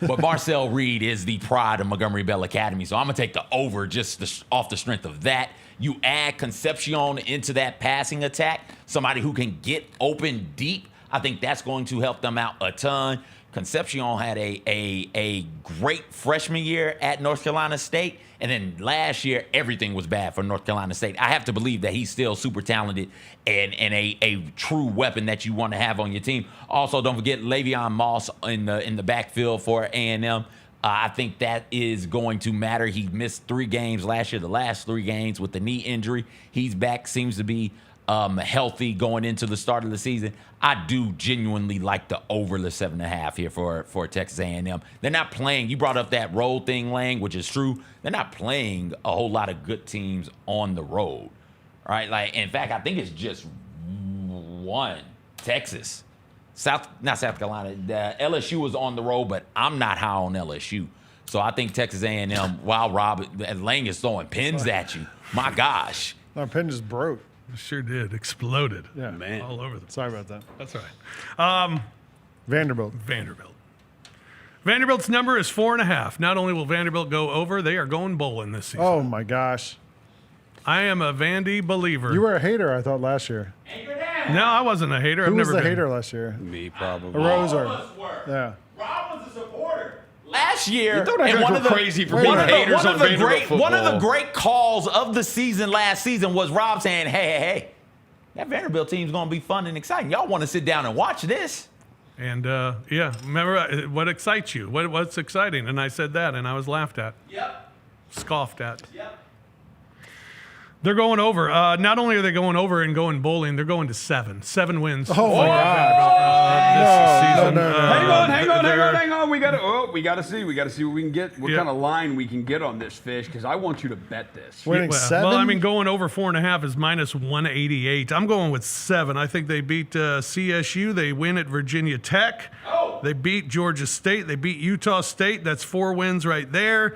but Marcel Reed is the pride of Montgomery Bell Academy. So I'm going to take the over just off the strength of that. You add Concepcion into that passing attack, somebody who can get open deep. I think that's going to help them out a ton. Concepcion had a great freshman year at North Carolina State, and then last year everything was bad for North Carolina State. I have to believe that he's still super talented and a true weapon that you want to have on your team. Also, don't forget Le'Veon Moss in the backfield for A&M. I think that is going to matter. He missed 3 games last year, the last 3 games with the knee injury. He's back, seems to be healthy going into the start of the season. I do genuinely like the over the 7.5 here for Texas A&M. They're not playing. You brought up that road thing, Lang, which is true. They're not playing a whole lot of good teams on the road, right? Like, in fact, I think it's just one. Texas, not South Carolina. LSU was on the road, but I'm not high on LSU. So I think Texas A&M. While Rob Lang is throwing pins at you, my gosh, My pen just broke. It sure did. Exploded. Yeah, man. All over the. Sorry about that. That's all right. Vanderbilt. Vanderbilt's number is 4.5. Not only will Vanderbilt go over, they are going bowling this season. Oh my gosh. I am a Vandy believer. You were a hater, I thought, last year. No, I wasn't a hater. Who I've was never the been. hater last year? Me A probably. Rose or yeah. Rob was a supporter. Last year, Don't act and like one we're of the crazy for being haters on Vanderbilt football. One of the great calls of the season last season was Rob saying, hey, that Vanderbilt team's going to be fun and exciting. Y'all want to sit down and watch this. And, remember what excites you? What's exciting? And I said that, and I was laughed at. Yep. Scoffed at. Yep. They're going over. Not only are they going over and going bowling, they're going to 7. 7 wins. Oh my God. season. Hang on. We gotta see what we can get. What kind of line we can get on this fish? Because I want you to bet this. Winning 7? Well, I mean, going over 4.5 is minus 188. I'm going with 7. I think they beat CSU. They win at Virginia Tech. They beat Georgia State. They beat Utah State. That's 4 wins right there.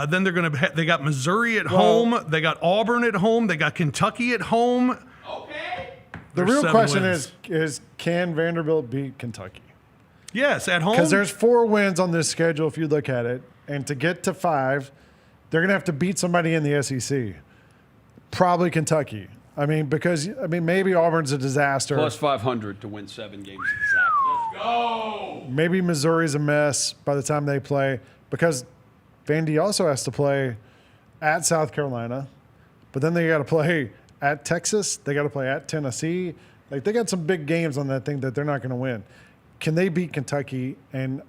Then they got Missouri at home. They got Auburn at home. They got Kentucky at home. The real question is can Vanderbilt beat Kentucky? Yes, at home. Because there's 4 wins on this schedule if you look at it. And to get to 5, they're going to have to beat somebody in the SEC. Probably Kentucky. Maybe Auburn's a disaster. Plus 500 to win 7 games exactly. Let's go. Maybe Missouri's a mess by the time they play. Because Vandy also has to play at South Carolina. But then they got to play at Texas. They got to play at Tennessee. Like, they got some big games on that thing that they're not going to win. Can they beat Kentucky? And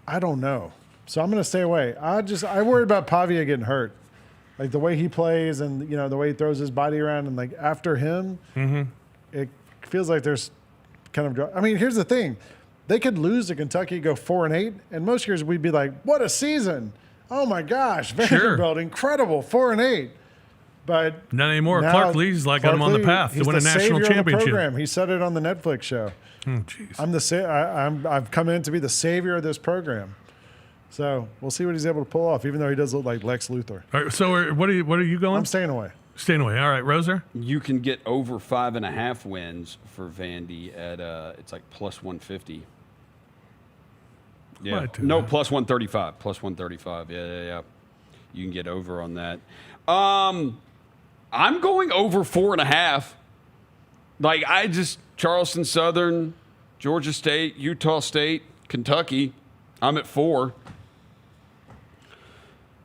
I don't know. So I'm going to stay away. I worry about Pavia getting hurt. Like, the way he plays and, the way he throws his body around. And, like, after him, it feels like there's kind of – here's the thing. They could lose to Kentucky, go 4-8, and most years we'd be like, what a season. Oh, my gosh. Vanderbilt, incredible, 4-8. But not anymore. Clark Lee's got him on the path to win a national championship. Program. He said it on the Netflix show. Oh, jeez. I've come in to be the savior of this program. So we'll see what he's able to pull off, even though he does look like Lex Luthor. All right, so what are you going? I'm staying away. Staying away. All right, Roser? You can get over 5.5 wins for Vandy at it's like plus 150. Yeah. No, plus 135. Plus 135. Yeah. You can get over on that. I'm going over 4.5. Like, Charleston Southern, Georgia State, Utah State, Kentucky. I'm at 4.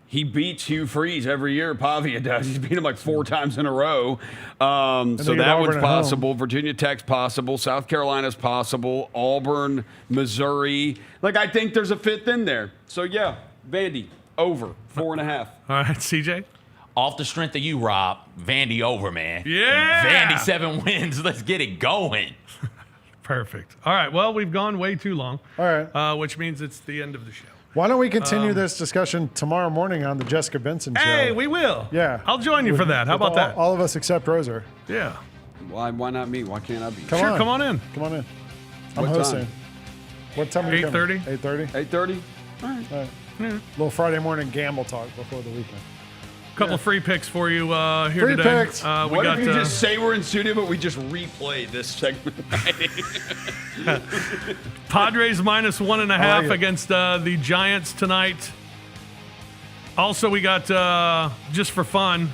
He beats Hugh Freeze every year. Pavia does. He's beat him like 4 times in a row. So that one's possible. Virginia Tech's possible. South Carolina's possible. Auburn, Missouri. Like, I think there's a 5th in there. So, yeah, Vandy, over 4.5. All right, CJ? Off the strength of you, Rob, Vandy over, man. Yeah! Vandy 7 wins. Let's get it going. Perfect. All right, well, we've gone way too long. All right. Which means it's the end of the show. Why don't we continue this discussion tomorrow morning on the Jessica Benson show? Hey, we will. Yeah. I'll join you for that. How about that? All of us except Roser. Yeah. Why not me? Why can't I be? Come on in. I'm hosting. What time are you 8:30? 8:30? 8:30? All right. Yeah. Little Friday morning gamble talk before the weekend. Couple free picks for you here free today. Picks. What if you just say we're in studio, but we just replay this segment? Padres minus 1.5 against the Giants tonight. Also, we got just for fun.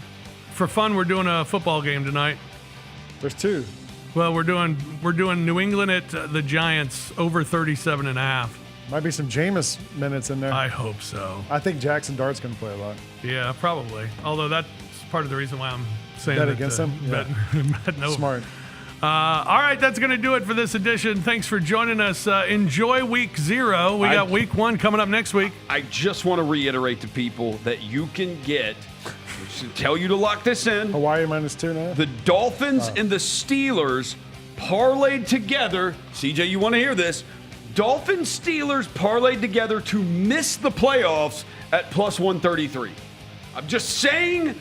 For fun, we're doing a football game tonight. There's 2. Well, we're doing New England at the Giants over 37.5. Might be some Jameis minutes in there. I hope so. I think Jackson Dart's going to play a lot. Yeah, probably. Although that's part of the reason why I'm saying Bet that, against him? Bet no. Smart. All right, that's going to do it for this edition. Thanks for joining us. Enjoy week 0. We got week 1 coming up next week. I just want to reiterate to people that you can get, to tell you to lock this in, Hawaii minus 2.5. the Dolphins and the Steelers parlayed together. CJ, you want to hear this? Dolphins Steelers parlayed together to miss the playoffs at plus 133. I'm just saying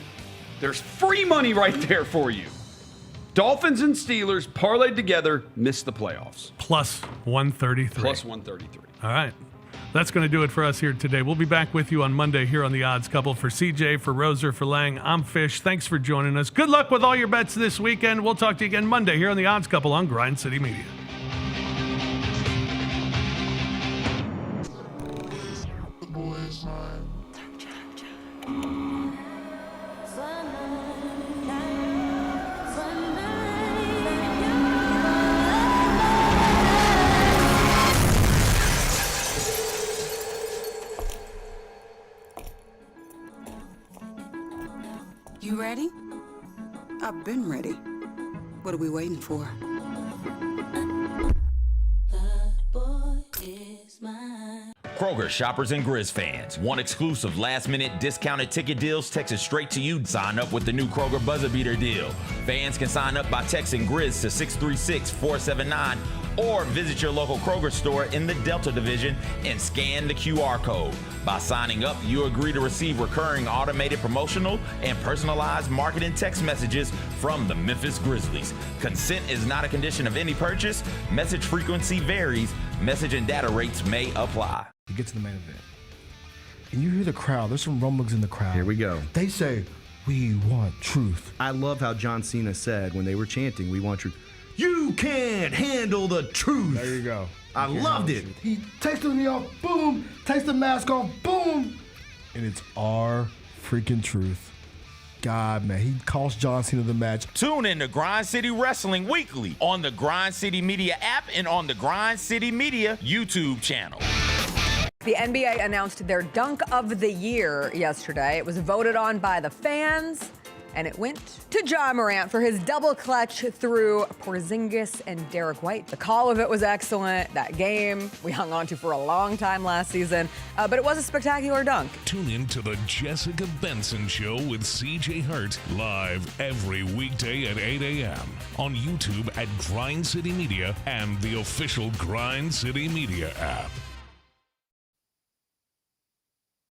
there's free money right there for you. Dolphins and Steelers parlayed together, missed the playoffs. Plus 133. Plus 133. All right. That's going to do it for us here today. We'll be back with you on Monday here on The Odds Couple. For CJ, for Roser, for Lang, I'm Fish. Thanks for joining us. Good luck with all your bets this weekend. We'll talk to you again Monday here on The Odds Couple on Grind City Media. You ready? I've been ready. What are we waiting for? Kroger shoppers and Grizz fans want exclusive last-minute discounted ticket deals texted straight to you. Sign up with the new Kroger Buzzer Beater deal. Fans can sign up by texting Grizz to 636-479 Or visit your local Kroger store in the Delta Division and scan the QR code. By signing up, you agree to receive recurring automated promotional and personalized marketing text messages from the Memphis Grizzlies. Consent is not a condition of any purchase. Message frequency varies. Message and data rates may apply. You get to the main event, and you hear the crowd. There's some rumblings in the crowd. Here we go. They say, "We want truth." I love how John Cena said when they were chanting, "We want truth." You can't handle the truth. There you go. I loved it. He takes the knee off, boom. Takes the mask off, boom. And it's our freaking truth. God, man, he cost John Cena the match. Tune in to Grind City Wrestling weekly on the Grind City Media app and on the Grind City Media YouTube channel. The NBA announced their dunk of the year yesterday. It was voted on by the fans, and it went to Ja Morant for his double clutch through Porzingis and Derek White. The call of it was excellent. That game we hung on to for a long time last season, but it was a spectacular dunk. Tune in to the Jessica Benson Show with CJ Hart live every weekday at 8 a.m. on YouTube at Grind City Media and the official Grind City Media app.